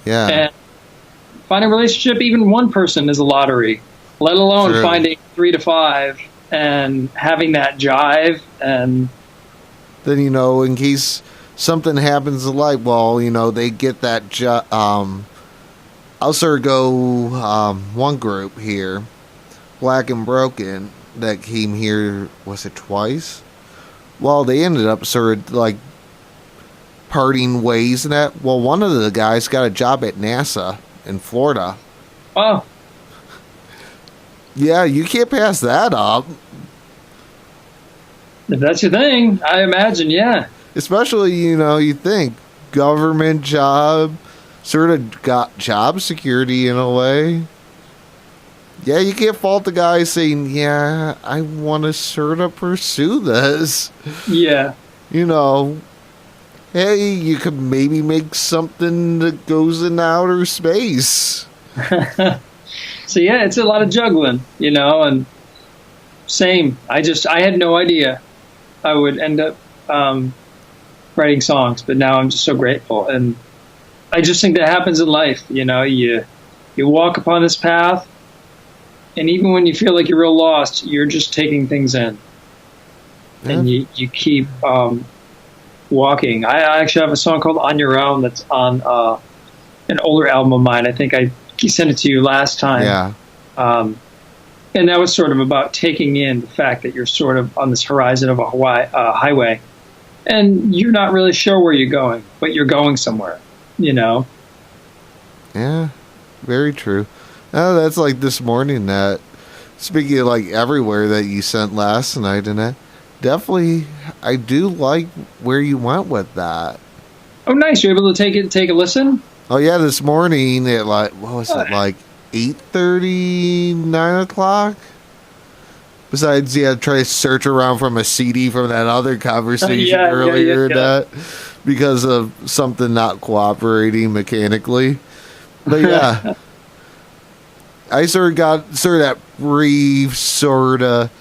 Yeah. And finding a relationship, even one person is a lottery, let alone True. finding 3 to 5 and having that jive. And then, in case something happens in life, well, they get that I'll sort of go one group here, Black and Broken, that came here, was it twice? Well, they ended up sort of like parting ways and that. Well, one of the guys got a job at NASA in Florida. Oh. Yeah, you can't pass that up. If that's your thing, I imagine, yeah. Especially, you think government job, sort of got job security in a way. Yeah, you can't fault the guy saying, yeah, I want to sort of pursue this. Yeah. Hey, you could maybe make something that goes in outer space. So, yeah, it's a lot of juggling, and same. I had no idea I would end up writing songs, but now I'm just so grateful. And I just think that happens in life. You walk upon this path, and even when you feel like you're real lost, you're just taking things in. Yeah. And you keep walking. I actually have a song called On Your Own that's on an older album of mine. I think I sent it to you last time. Yeah. And that was sort of about taking in the fact that you're sort of on this horizon of a highway, and you're not really sure where you're going, but you're going somewhere, Yeah, very true. Oh, that's like this morning that, speaking of like everywhere that you sent last night, and that definitely, I do like where you went with that. Oh, nice. You're able to take a listen? Oh, yeah, this morning at like, what was it, like 8:30, 9 o'clock? Besides, try to search around from a CD from that other conversation earlier, that because of something not cooperating mechanically. But yeah. I sort of got sort of that brief sort of.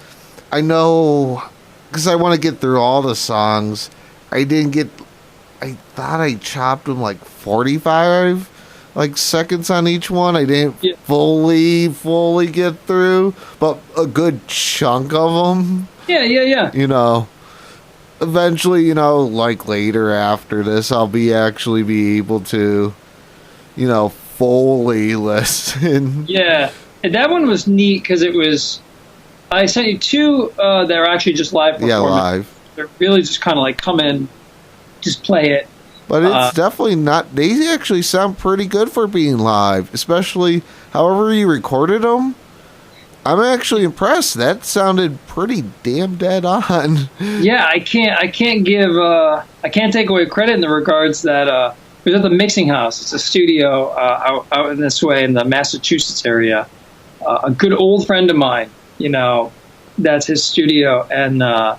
I know because I want to get through all the songs. I didn't get. I thought I chopped them like 45 like seconds on each one. I didn't fully get through, but a good chunk of them. Yeah. You know, eventually, you know, like later after this, I'll be able to, you know, fully listen. Yeah, and that one was neat because it was. I sent you two that are actually just live performances. Yeah, live. They're really just kind of like come in, just play it. But it's definitely not. They actually sound pretty good for being live, especially however you recorded them. I'm actually impressed. That sounded pretty damn dead on. Yeah, I can't take away credit in the regards that it was at the Mixing House. It's a studio out in this way in the Massachusetts area. A good old friend of mine, you know, that's his studio. And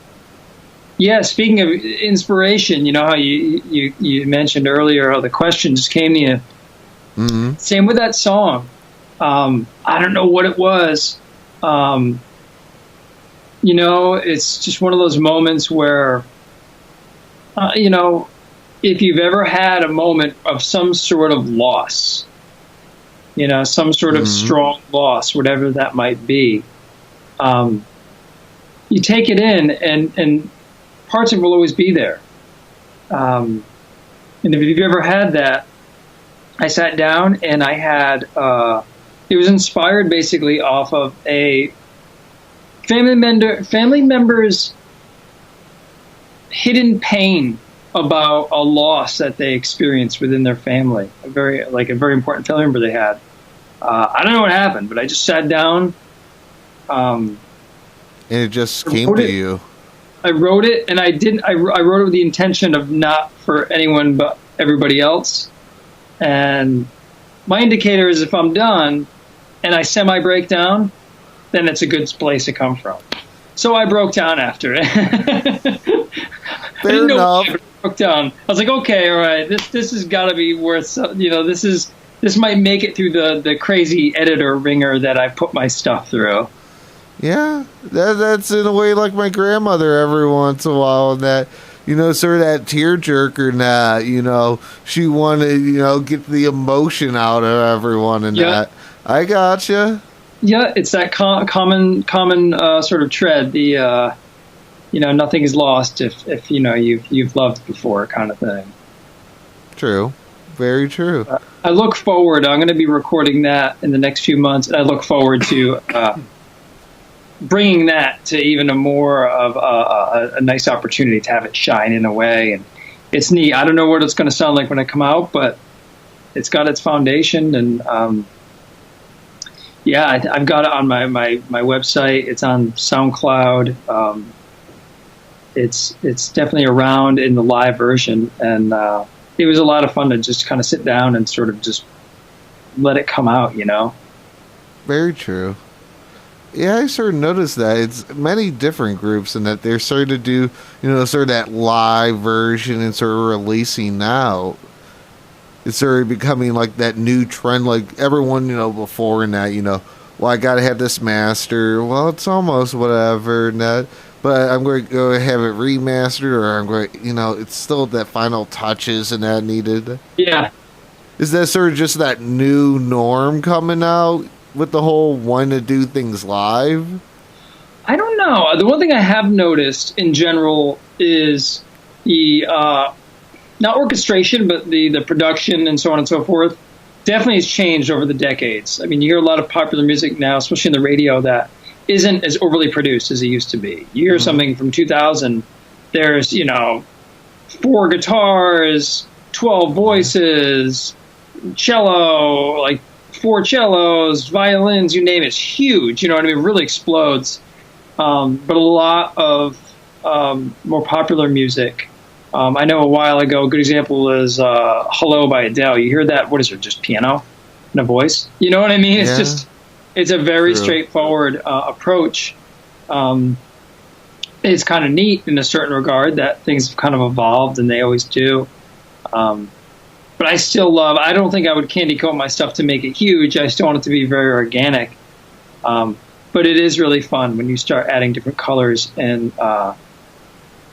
yeah, speaking of inspiration, you know how you mentioned earlier how the question just came to you. Mm-hmm. Same with that song. I don't know what it was. You know, it's just one of those moments where, you know, if you've ever had a moment of some sort of loss, you know, some sort of strong loss, whatever that might be, you take it in and parts of it will always be there. And if you've ever had that, I sat down and I had, it was inspired basically off of a family member's hidden pain about a loss that they experienced within their family, a very important family member they had. I don't know what happened, but I just sat down. And it just came to you. I wrote it, and I wrote it with the intention of not for anyone but everybody else. And my indicator is if I'm done and I semi-break down, then it's a good place to come from. So I broke down after it. Fair enough. I broke down. I was like, okay, all right, this has got to be worth, you know, this might make it through the crazy editor ringer that I put my stuff through. Yeah, that's in a way like my grandmother every once in a while, and that, you know, sort of that tearjerker and that, you know, she wanted, you know, get the emotion out of everyone and that. I gotcha. Yeah, it's that common sort of tread. The you know, nothing is lost if you know you've loved before kind of thing. True, very true. I look forward. I'm going to be recording that in the next few months, and I look forward to bringing that to even a more of a nice opportunity to have it shine in a way. And it's neat. I don't know what it's going to sound like when I come out, but it's got its foundation and. Yeah, I've got it on my website. It's on SoundCloud. It's definitely around in the live version, and it was a lot of fun to just kind of sit down and sort of just let it come out, you know. Very true. Yeah, I sort of noticed that it's many different groups, and that they're starting to do, you know, sort of that live version and sort of releasing now. It's sort of becoming like that new trend, like everyone, you know, before and that, you know, well, I got to have this master. Well, it's almost whatever, and that, but I'm going to go have it remastered, or I'm going to, you know, it's still that final touches and that needed. Yeah. Is that sort of just that new norm coming out with the whole wanting to do things live? I don't know. The one thing I have noticed in general is the, not orchestration, but the production and so on and so forth definitely has changed over the decades. I mean, you hear a lot of popular music now, especially in the radio, that isn't as overly produced as it used to be. You hear something from 2000, there's, you know, 4 guitars, 12 voices, cello, like 4 cellos, violins, you name it. It's huge, you know what I mean? It really explodes. But a lot of more popular music, I know a while ago, a good example is Hello by Adele. You hear that, what is it, just piano and a voice? You know what I mean? It's just, it's a very straightforward approach. It's kind of neat in a certain regard that things have kind of evolved, and they always do. But But I still love. I don't think I would candy coat my stuff to make it huge. I still want it to be very organic. But it is really fun when you start adding different colors and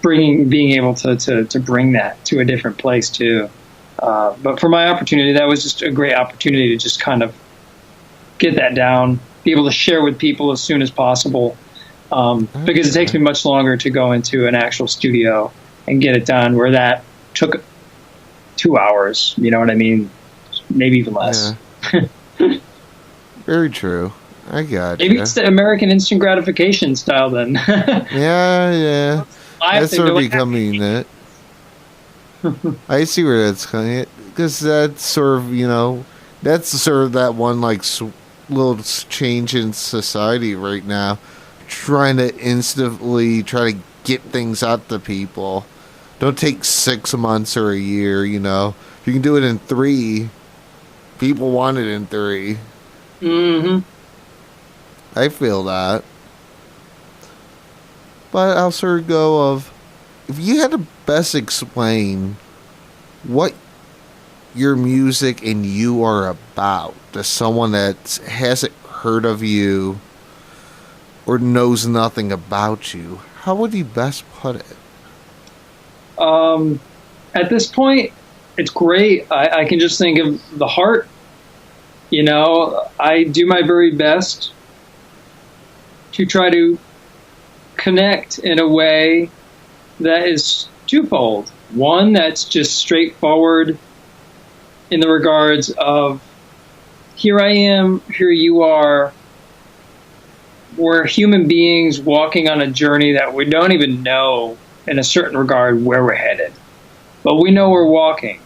being able to bring that to a different place too. But for my opportunity, that was just a great opportunity to just kind of get that down, be able to share with people as soon as possible, because it takes me much longer to go into an actual studio and get it done, where that took 2 hours. You know what I mean? Maybe even less. Yeah. Very true. I got Maybe it's the American instant gratification style then. Yeah. That's sort of becoming it. I see where that's coming, because that's sort of, that's sort of that one like little change in society right now, trying to instantly try to get things out to people. Don't take 6 months or a year. If you can do it in 3, people want it in 3. Mm-hmm. I feel that. But I'll sort of go of, if you had to best explain what your music and you are about to someone that hasn't heard of you or knows nothing about you, how would you best put it? At this point, it's great. I can just think of the heart. I do my very best to try to connect in a way that is twofold. One, that's just straightforward in the regards of, here I am, here you are. We're human beings walking on a journey that we don't even know, in a certain regard, where we're headed. But we know we're walking.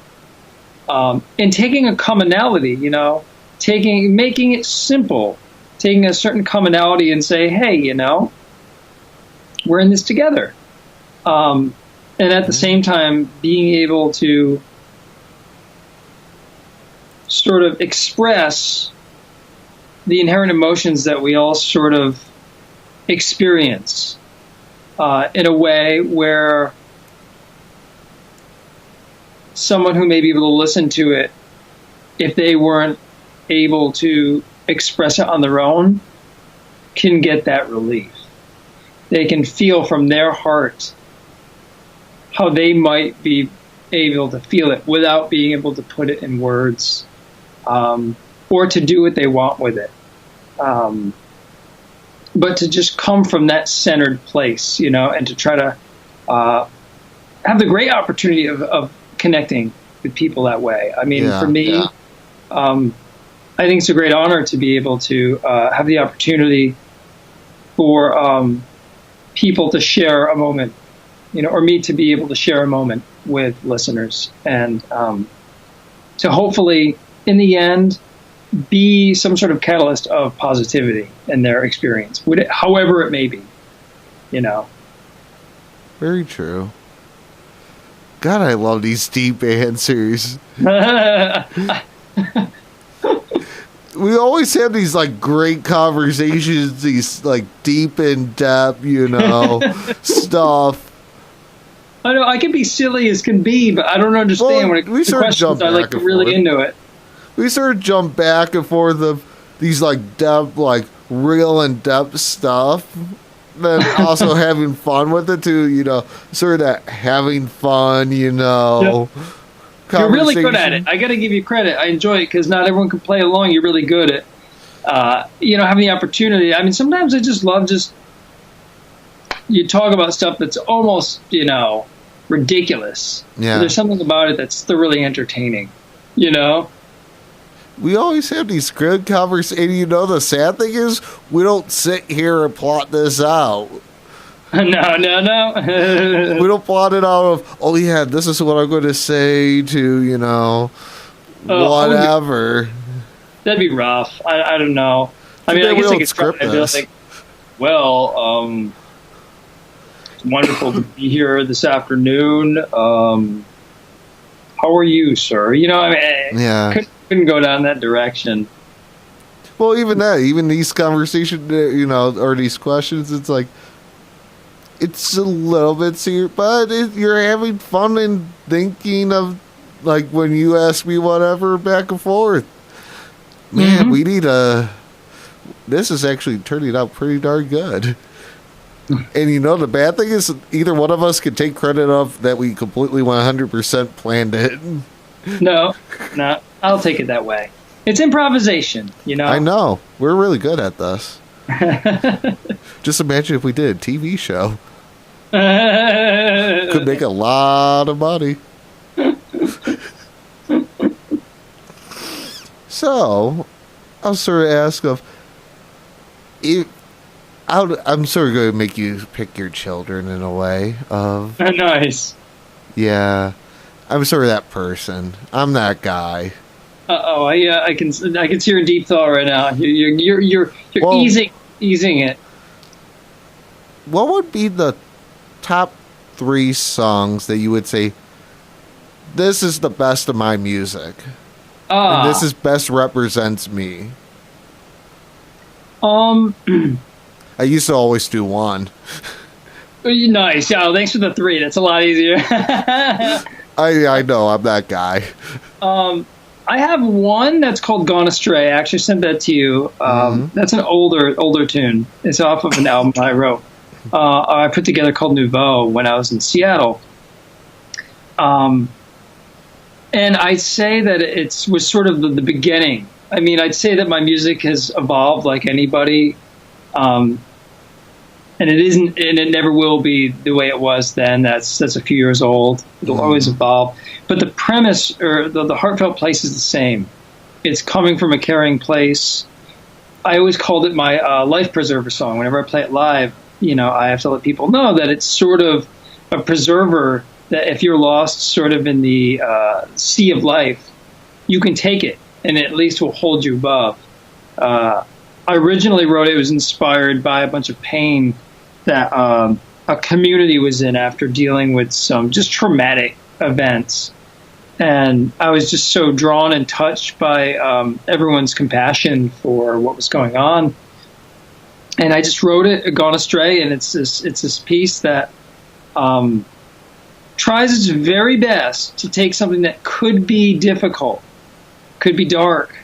And taking a commonality, making it simple, taking a certain commonality and say, hey, we're in this together. And at the same time, being able to sort of express the inherent emotions that we all sort of experience in a way where someone who may be able to listen to it, if they weren't able to express it on their own, can get that relief. They can feel from their heart how they might be able to feel it without being able to put it in words, or to do what they want with it. But to just come from that centered place, and to try to have the great opportunity of connecting with people that way. I mean, for me, I think it's a great honor to be able to have the opportunity for people to share a moment, or me to be able to share a moment with listeners, and to hopefully, in the end, be some sort of catalyst of positivity in their experience, however it may be, Very true. God, I love these deep answers. We always have these like great conversations, these like deep in depth, stuff. I know I can be silly as can be, but I don't understand when it comes to questions. I like really into it. We sort of jump back and forth of these like depth, like real in depth stuff, then also having fun with it too. Sort of that having fun, Yep. You're really good at it. I got to give you credit. I enjoy it because not everyone can play along. You're really good at, having the opportunity. I mean, sometimes I just love you talk about stuff that's almost, ridiculous. Yeah. But there's something about it that's thoroughly entertaining, We always have these good conversations. The sad thing is, we don't sit here and plot this out. No. We don't plot it out of, oh yeah, this is what I'm going to say to, whatever. That'd be rough. I don't know. I mean, I guess I could script this. Like, well, it's wonderful to be here this afternoon. How are you, sir? Yeah. Couldn't go down that direction. Well, even these conversations, or these questions, it's like, it's a little bit serious, but you're having fun and thinking of like when you ask me whatever back and forth. Man, we need this is actually turning out pretty darn good. And you know, the bad thing is either one of us can take credit of that we completely 100% planned it. No, I'll take it that way. It's improvisation, you know? I know. We're really good at this. Just imagine if we did a TV show. Could make a lot of money. So, I'll sort of ask I'm sort of going to make you pick your children in a way of... Nice. Yeah. I'm sort of that person. I'm that guy. I can see your deep thought right now. You're well, easing it. What would be the top 3 songs that you would say, this is the best of my music, and this is best represents me? I used to always do 1. Nice. Yeah, thanks for the 3. That's a lot easier. I know, I'm that guy. I have one that's called Gone Astray. I actually sent that to you. That's an older tune. It's off of an album I wrote. I put together called Nouveau when I was in Seattle. And I'd say that it was sort of the beginning. I mean, I'd say that my music has evolved like anybody. And it isn't, and it never will be the way it was then. That's a few years old. It'll always evolve. But the premise or the heartfelt place is the same. It's coming from a caring place. I always called it my life preserver song. Whenever I play it live, you know, I have to let people know that it's sort of a preserver that if you're lost sort of in the sea of life, you can take it and it at least will hold you above. I originally wrote it was inspired by a bunch of pain that a community was in after dealing with some just traumatic events. And I was just so drawn and touched by everyone's compassion for what was going on. And I just wrote it, Gone Astray, and it's this piece that tries its very best to take something that could be difficult, could be dark,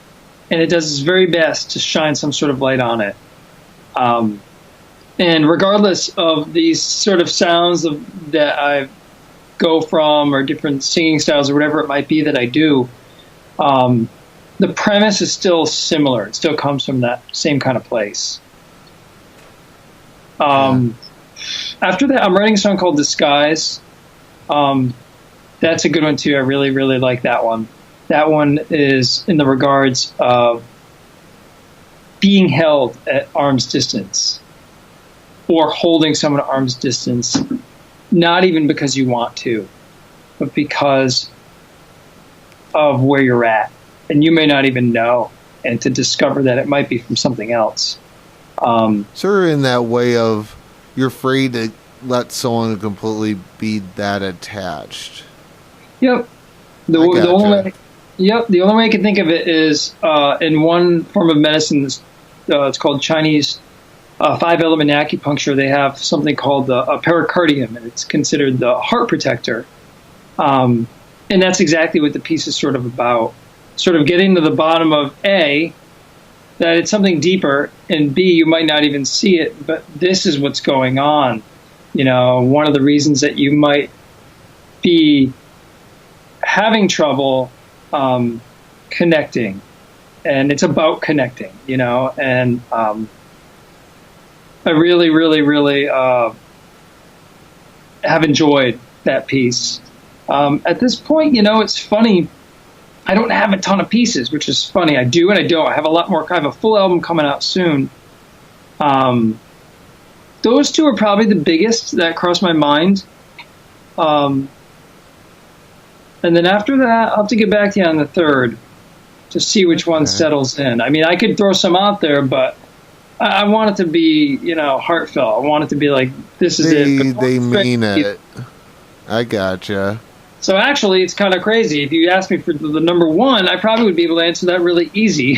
and it does its very best to shine some sort of light on it. And regardless of these sort of sounds that I go from or different singing styles or whatever it might be that I do, the premise is still similar. It still comes from that same kind of place. After that, I'm writing a song called Disguise. That's a good one too. I really, really like that one. That one is in the regards of being held at arm's distance or holding someone at arm's distance, not even because you want to, but because of where you're at. And you may not even know, and to discover that it might be from something else. Sort of in that way of you're afraid to let someone completely be that attached. Yep. The only way I can think of it is in one form of medicine, it's called Chinese 5-element acupuncture. They have something called a pericardium, and it's considered the heart protector. And that's exactly what the piece is sort of about. Sort of getting to the bottom of A, that it's something deeper, and B, you might not even see it, but this is what's going on. You know, one of the reasons that you might be having trouble connecting, and it's about connecting, you know, and I really, really, really have enjoyed that piece. At this point, you know, it's funny. I don't have a ton of pieces, which is funny. I do and I don't. I have a lot more. I have a full album coming out soon. Those two are probably the biggest that crossed my mind. And then after that, I'll have to get back to you on the third to see which one settles in. I mean, I could throw some out there, but I want it to be, you know, heartfelt. I want it to be like, this is it. They mean it. I gotcha. So actually, it's kind of crazy. If you asked me for the number one, I probably would be able to answer that really easy.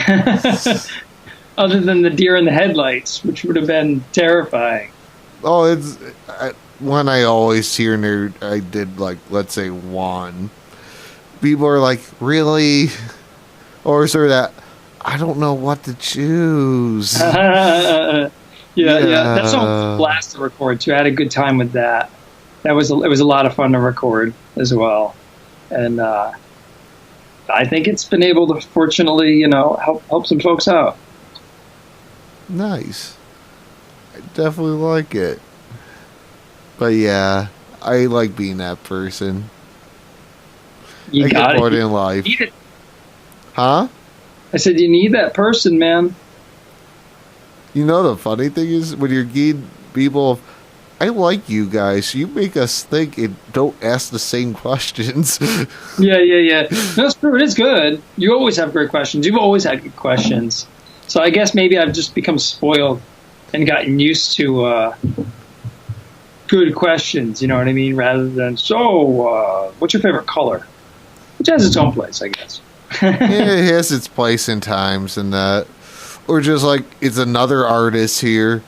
Other than the deer in the headlights, which would have been terrifying. Oh, it's one I always hear, and I did, like, let's say one. people are like, really? Or is there that, I don't know what to choose? Yeah. That song was a blast to record too. I had a good time with that. It was a lot of fun to record as well, and I think it's been able to, fortunately, help some folks out. Nice. I definitely like it. But yeah, I like being that person. You got it in life. You need it. Huh? I said you need that person, man. You know the funny thing is when you're getting people, I like you guys. You make us think and don't ask the same questions. Yeah. No, it's true. It is good. You always have great questions. You've always had good questions. So I guess maybe I've just become spoiled and gotten used to good questions. You know what I mean? Rather than, what's your favorite color? Which has its own place, I guess. Yeah, it has its place in times and that. Or just like, it's another artist here.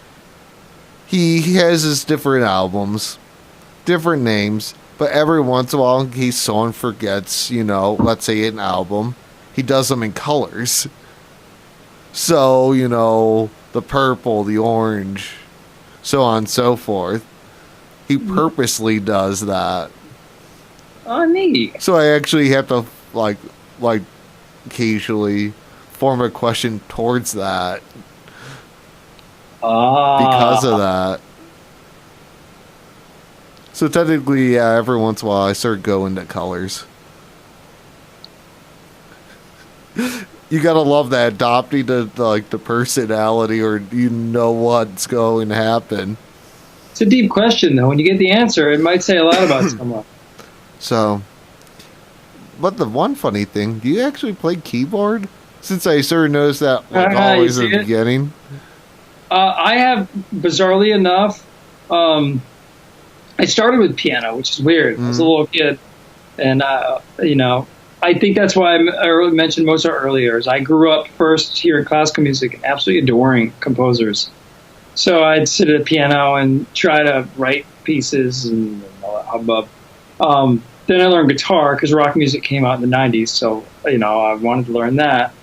He has his different albums, different names, but every once in a while, someone forgets, let's say an album. He does them in colors. So, the purple, the orange, so on and so forth. He purposely does that. Oh, neat. So I actually have to, like occasionally form a question towards that. Because of that. So technically, yeah, every once in a while I start going to colors. You gotta love that, adopting the personality, or you know what's going to happen. It's a deep question, though. When you get the answer, it might say a lot about someone. So, but the one funny thing, do you actually play keyboard? Since I sort of noticed that always in the beginning. I have, bizarrely enough, I started with piano, which is weird. I was a little kid, and I think that's why I mentioned Mozart earlier. Is I grew up first hearing classical music and absolutely adoring composers. So I'd sit at a piano and try to write pieces and all that hubbub. Then I learned guitar because rock music came out in the 90s, so I wanted to learn that.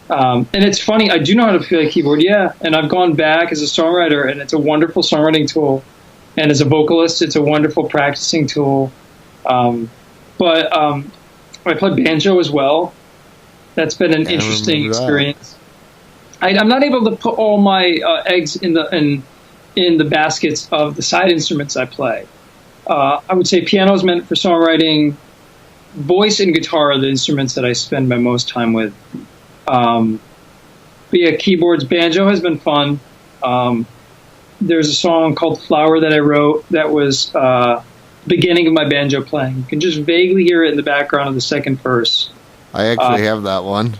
And it's funny, I do know how to play a keyboard, yeah, and I've gone back as a songwriter, and it's a wonderful songwriting tool. And as a vocalist, it's a wonderful practicing tool. But I play banjo as well. That's been an interesting experience. I'm not able to put all my eggs in the baskets of the side instruments I play. I would say piano is meant for songwriting. Voice and guitar are the instruments that I spend my most time with. But yeah, keyboards, banjo has been fun. There's a song called Flower that I wrote that was beginning of my banjo playing. You can just vaguely hear it in the background of the second verse. I actually have that one.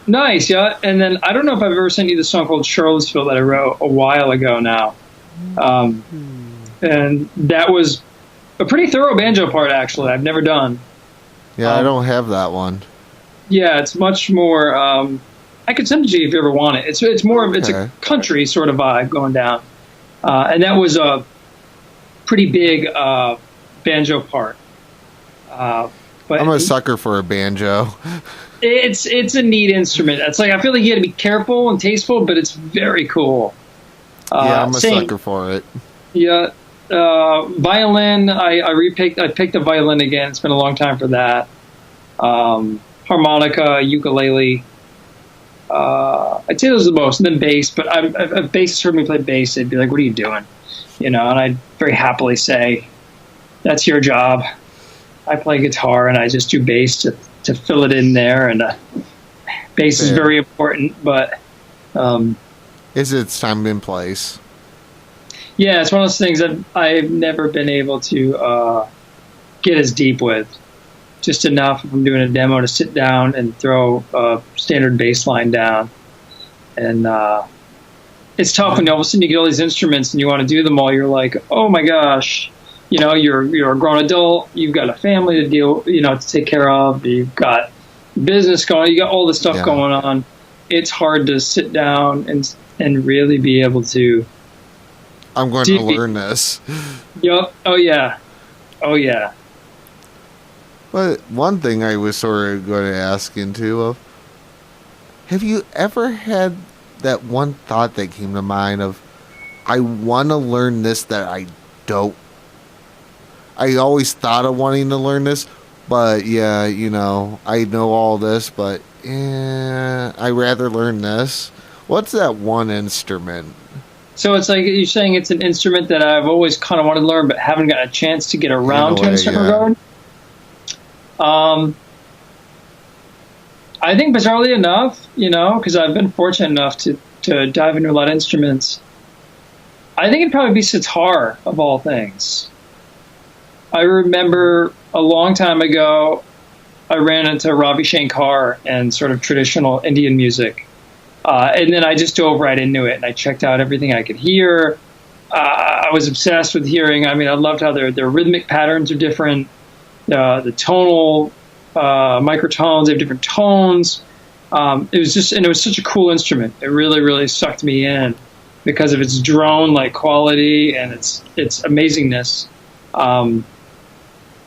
Nice, yeah. And then I don't know if I've ever sent you the song called Charlottesville that I wrote a while ago now. And that was a pretty thorough banjo part, actually. I've never done. Yeah, I don't have that one. Yeah, it's much more. I could send it to you if you ever want it. It's more of it's a country sort of vibe going down, and that was a pretty big banjo part. But I'm a sucker for a banjo. It's a neat instrument. It's like I feel like you got to be careful and tasteful, but it's very cool. Yeah, I'm a sucker for it. Yeah, violin. I picked a violin again. It's been a long time for that. Harmonica, ukulele. I'd say those are the most. And then bass. But if a bassist heard me play bass, they'd be like, "What are you doing?" And I'd very happily say, "That's your job." I play guitar and I just do bass to fill it in there. And bass is very important, but is its time and place? Yeah, it's one of those things that I've never been able to get as deep with. Just enough if I'm doing a demo to sit down and throw a standard bass line down. And it's tough when all of a sudden you get all these instruments and you want to do them all. You're like, oh my gosh, you're a grown adult. You've got a family to deal, to take care of. You've got business going. You got all this stuff going on. It's hard to sit down and really be able to. I'm going to learn this. Yep. Oh yeah. But one thing I was sort of going to ask into of, have you ever had that one thought that came to mind of, I want to learn this that I don't. I always thought of wanting to learn this, but yeah, I know all this, but I rather learn this. What's that one instrument? So it's like you're saying it's an instrument that I've always kind of wanted to learn, but haven't gotten a chance to get around to in a certain regard. I think bizarrely enough, because I've been fortunate enough to dive into a lot of instruments, I think it'd probably be sitar, of all things. I remember a long time ago, I ran into Ravi Shankar and sort of traditional Indian music. And then I just dove right into it, and I checked out everything I could hear. I was obsessed with hearing. I mean, I loved how their rhythmic patterns are different. The tonal microtones, they have different tones. It was such a cool instrument. It really, really sucked me in because of its drone-like quality and its amazingness.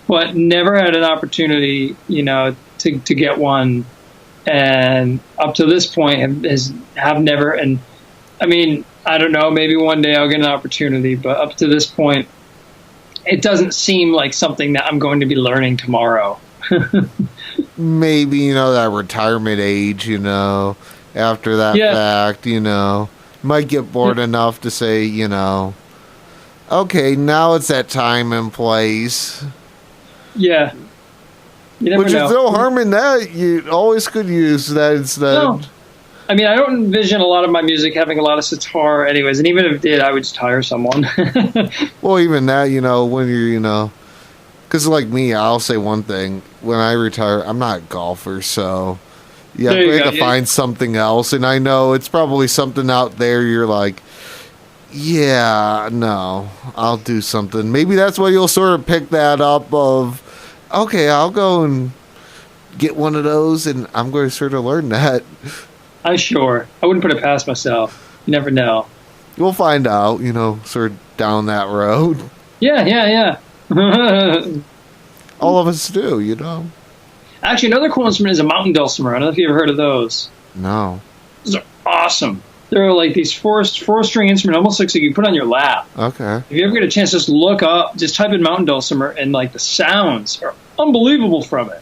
But never had an opportunity, to get one. And up to this point have never. And I mean, I don't know, maybe one day I'll get an opportunity, but up to this point, it doesn't seem like something that I'm going to be learning tomorrow. Maybe, that retirement age, after that fact, might get bored enough to say, okay, now it's that time and place. Yeah. You never Which know. is no harm in that. You always could use that instead. No. I mean, I don't envision a lot of my music having a lot of sitar anyways, and even if it did, I would just hire someone. Well, even that, when you're, because like me, I'll say one thing. When I retire, I'm not a golfer, so yeah, I'm going to find something else. And I know it's probably something out there you're like, yeah, no, I'll do something. Maybe that's why you'll sort of pick that up of, okay, I'll go and get one of those, and I'm going to sort of learn that. I wouldn't put it past myself. You never know. We'll find out, sort of down that road. Yeah. All of us do, Actually, another cool instrument is a mountain dulcimer. I don't know if you ever heard of those. No. Those are awesome. They're like these four-string instrument, almost looks like you put on your lap. Okay. If you ever get a chance, just look up, just type in mountain dulcimer, and like the sounds are unbelievable from it.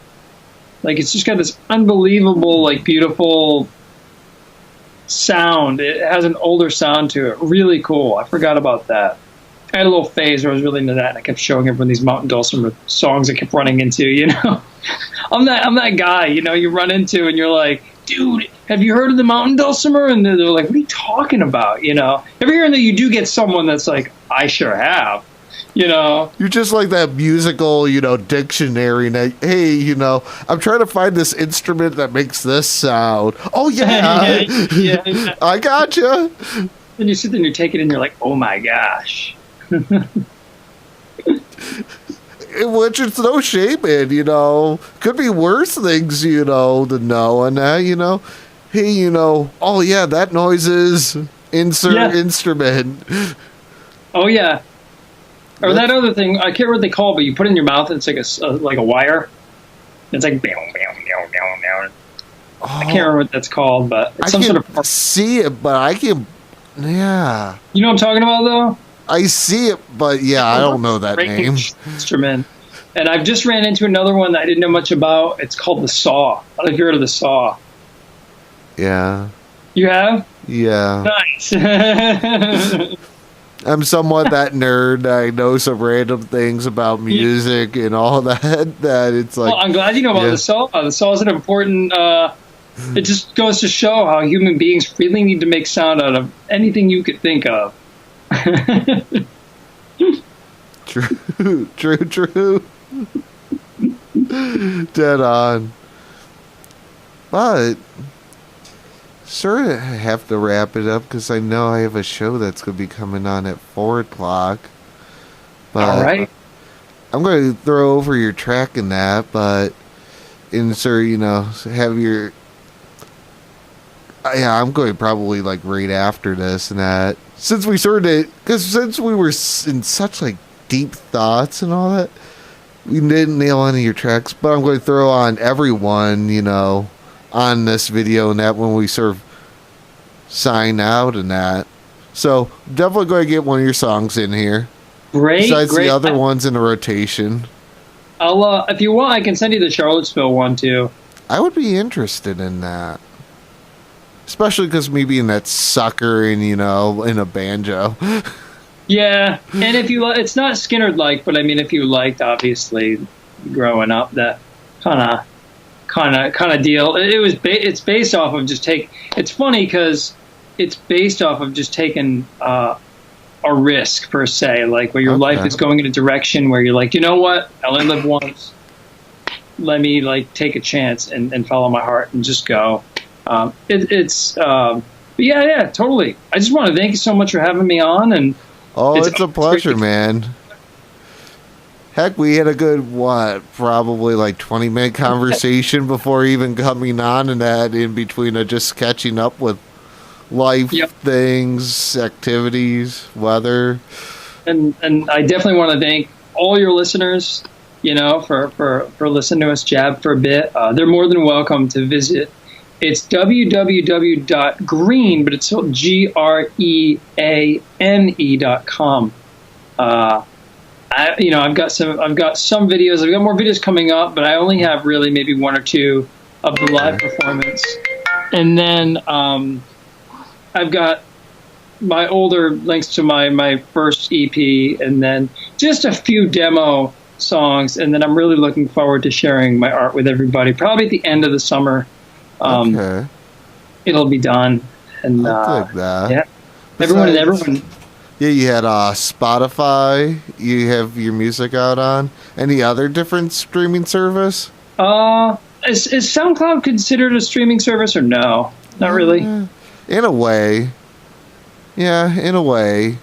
Like it's just got this unbelievable, like beautiful sound. It has an older sound to it. Really cool. I forgot about that. I had a little phase where I was really into that, and I kept showing everyone these mountain dulcimer songs I kept running into. I'm that guy. You run into and you're like, dude, have you heard of the mountain dulcimer? And they're like, what are you talking about? Every year and then you do get someone that's like, I sure have. You're just like that musical, dictionary. And hey, I'm trying to find this instrument that makes this sound. Oh, yeah. yeah. I gotcha. Then you sit there and you take it and you're like, oh, my gosh. Which it's no shame in, Could be worse things, to know. And that, hey, oh, yeah, that noise is insert instrument. Oh, yeah. Or that other thing, I can't remember what they call it, but you put it in your mouth and it's like a wire. It's like, I can't remember what that's called, but it's some sort of... see it, but I can... Yeah. You know what I'm talking about, though? I see it, but yeah, I don't know that name. Instrument. And I've just ran into another one that I didn't know much about. It's called the saw. I don't know if you heard of the saw. Yeah. You have? Yeah. Nice. I'm somewhat that nerd. I know some random things about music and all that. That it's like. Well, I'm glad you know about the saw. The saw is an important. It just goes to show how human beings really need to make sound out of anything you could think of. True. Dead on. But sort of have to wrap it up because I know I have a show that's going to be coming on at 4:00. But all right. I'm going to throw over your track in that, but insert, have your... Yeah, I'm going probably like right after this and that. Since we were in such like deep thoughts and all that, we didn't nail any of your tracks, but I'm going to throw on everyone, on this video and that when we sort of sign out and that. So definitely going to get one of your songs in here. Great, besides great. the other ones in the rotation. I'll, if you want, I can send you the Charlottesville one too. I would be interested in that. Especially because me being that sucker and, in a banjo. Yeah, and if you, it's not Skynyrd-like, but I mean, if you liked, obviously, growing up, that kind of deal. It's based off of just it's funny because it's based off of just taking a risk per se, like where your life is going in a direction where you're like, you know what, I only live once. Let me take a chance and follow my heart and just go. Yeah, totally. I just want to thank you so much for having me on. And it's a pleasure, man. Heck, we had a good, probably 20-minute conversation before even coming on, and that in between of just catching up with life things, activities, weather. And I definitely want to thank all your listeners, for listening to us jab for a bit. They're more than welcome to visit. It's www.greane, but it's spelled GREANE.com. I've got some videos. I've got more videos coming up, but I only have really maybe one or two of the live performance. And then I've got my older links to my first EP, and then just a few demo songs. And then I'm really looking forward to sharing my art with everybody, probably at the end of the summer. It'll be done. And I'll take that. Yeah. Everyone. Yeah, you had Spotify. You have your music out on. Any other different streaming service? Is SoundCloud considered a streaming service or no? Not really. In a way. Yeah, in a way.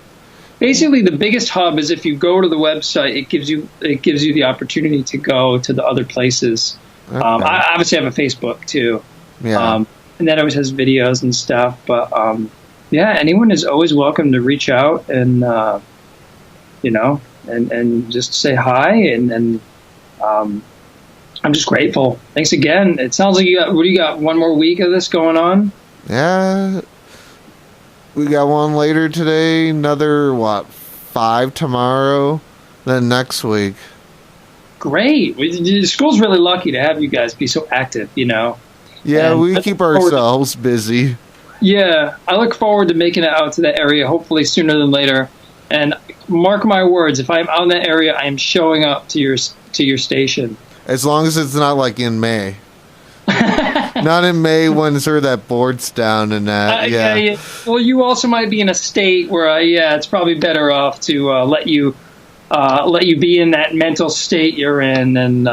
Basically, the biggest hub is if you go to the website, it gives you the opportunity to go to the other places. Okay. I obviously have a Facebook too. Yeah. And that always has videos and stuff. But anyone is always welcome to reach out and and just say hi and I'm just grateful. Thanks again. It sounds like you got one more week of this going on? Yeah. We got one later today, another 5 tomorrow, then next week. Great. The school's really lucky to have you guys be so active, Yeah, and we keep ourselves busy. Yeah, I look forward to making it out to that area, hopefully sooner than later. And mark my words, if I'm out in that area, I am showing up to your station. As long as it's not in May. Not in May when sort of that board's down and that. Yeah. Well, you also might be in a state where, it's probably better off to let you be in that mental state you're in and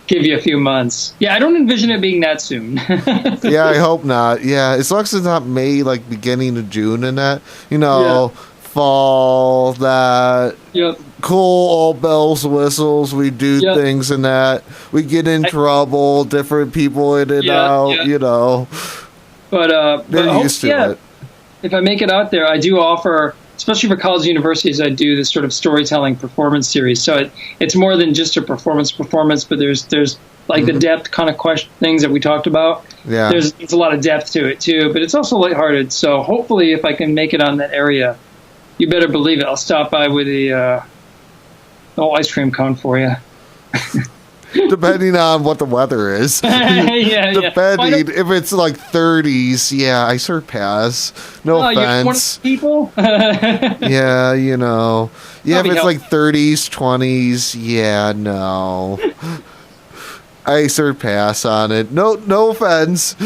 give you a few months. Yeah, I don't envision it being that soon. Yeah, I hope not. Yeah, as long as it's not May, beginning of June and that, fall, that cool, all bells, whistles, we do things and that. We get in trouble, different people in and out, But they're used to it. If I make it out there, I do offer, especially for college universities, I do this sort of storytelling performance series. So it's more than just a performance, but there's the depth kind of question things that we talked about. Yeah. There's a lot of depth to it too, but it's also lighthearted. So hopefully if I can make it on that area, you better believe it, I'll stop by with the ice cream cone for you. Depending on what the weather is. Depending. If it's 30s, I surpass. No offense. You're one of the people? Yeah, Yeah, if it's 30s, 20s, no. I surpass on it. No offense.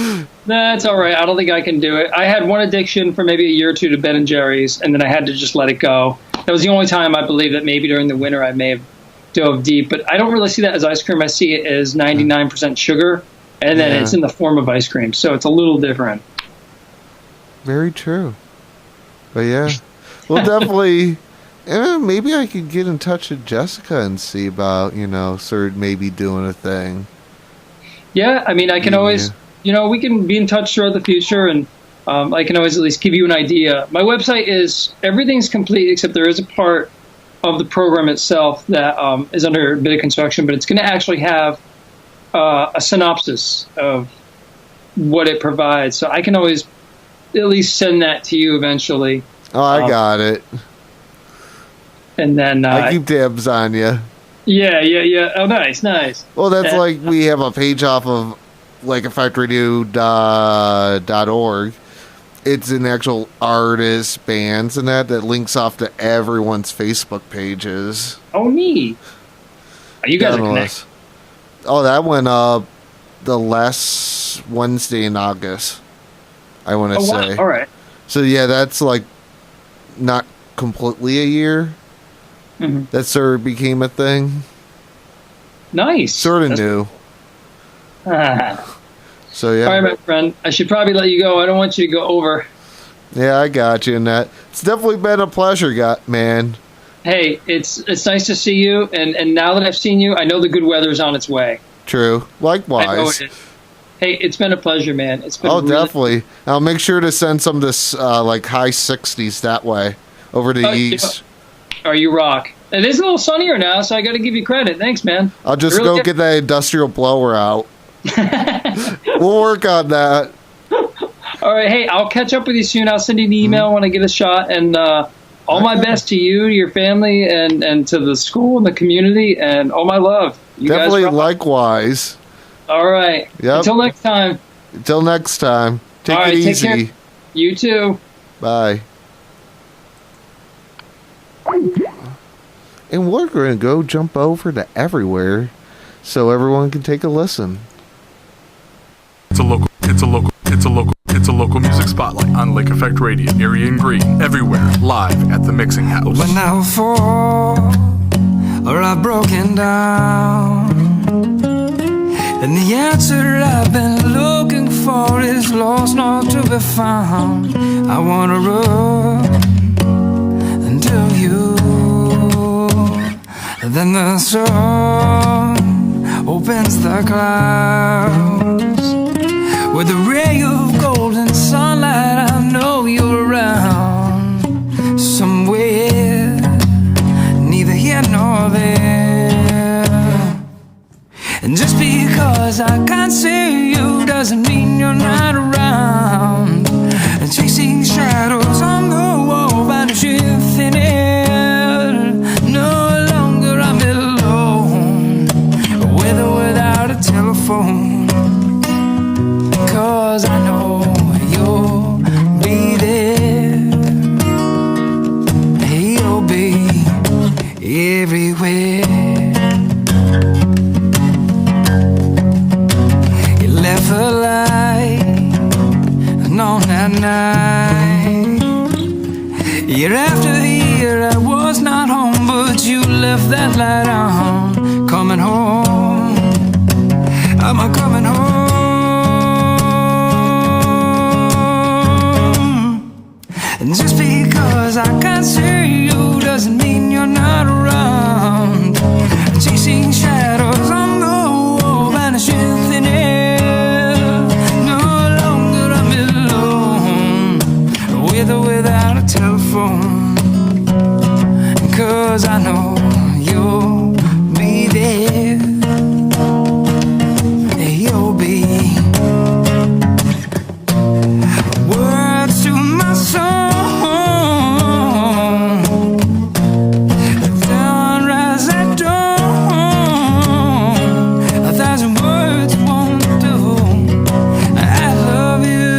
That's all right. I don't think I can do it. I had one addiction for maybe a year or two to Ben & Jerry's, and then I had to just let it go. That was the only time I believe that maybe during the winter I may have dove deep, but I don't really see that as ice cream. I see it as 99% sugar, and then it's in the form of ice cream, so it's a little different. Very true. But yeah, well, definitely, maybe I could get in touch with Jessica and see about, sort of maybe doing a thing. Yeah, I mean, I can always, we can be in touch throughout the future, and I can always at least give you an idea. My website is, everything's complete except there is a part of the program itself that is under a bit of construction, but it's going to actually have a synopsis of what it provides. So I can always at least send that to you eventually. Oh, I got it. And then I keep tabs on you. Yeah. Oh, nice. Well, that's like we have a page off of like effectradio.org. It's an actual artist, bands, and that links off to everyone's Facebook pages. Oh, neat. You guys are connected. Oh, that went up the last Wednesday in August, I want to say. Wow. All right. So, yeah, that's like not completely a year. Mm-hmm. That sort of became a thing. Nice. Sort of new. So, yeah. All right, my friend. I should probably let you go. I don't want you to go over. Yeah, I got you in that. It's definitely been a pleasure, man. Hey, it's nice to see you. And now that I've seen you, I know the good weather's on its way. True. Likewise. I know it is. Hey, it's been a pleasure, man. It's been definitely. I'll make sure to send some of this like high 60s that way over to the east. You rock. It is a little sunnier now, so I got to give you credit. Thanks, man. I'll just go get that industrial blower out. We'll work on that. All right. Hey, I'll catch up with you soon. I'll send you an email when I get a shot. And all my best to you, to your family, and to the school and the community. And all my love. You definitely guys likewise. All right. Yep. Until next time. Take it easy. Take care. You too. Bye. And we're going to go jump over to everywhere so everyone can take a listen. It's a local music spotlight on Lake Effect Radio. Arian Greane, everywhere, live at the Mixing House. When I fall or I've broken down, and the answer I've been looking for is lost, not to be found, I wanna run until you. Then the sun opens the clouds with a ray of golden sunlight. I know you're around somewhere, neither here nor there. And just because I can't see you doesn't mean you're not around. And chasing shadows on the wall, vanishing thin air. No longer I'm alone, with or without a telephone. 'Cause I know you'll be there. You'll be everywhere. You left a light on that night. Year after year I was not home, but you left that light on. Coming home, I'm a coming home. And just because I can't see you doesn't mean you're not around. Chasing shadows on the wall, vanishing thin air. No longer I'm alone, with or without a telephone. 'Cause I know you'll be there. You'll be words to my song. Sunrise at dawn. 1,000 words won't do. I love you.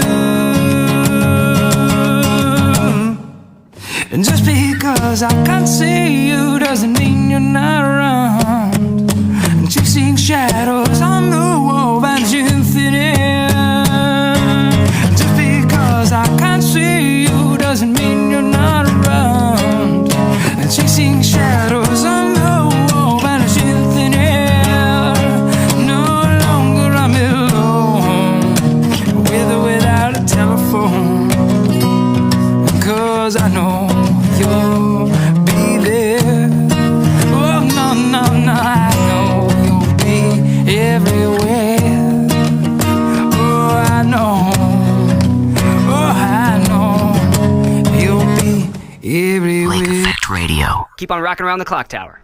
And just because I can't see you doesn't mean you're not around. And chasing shadows on the wall, vanishing thin air. Just because I can't see you doesn't mean you're not around. And chasing shadows on the wall, vanishing thin air. No longer I'm alone, with or without a telephone. 'Cause I know you'll be there. Oh, no, I know you'll be everywhere. Oh, I know you'll be everywhere. Lake Effect Radio. keep on rocking around the clock tower.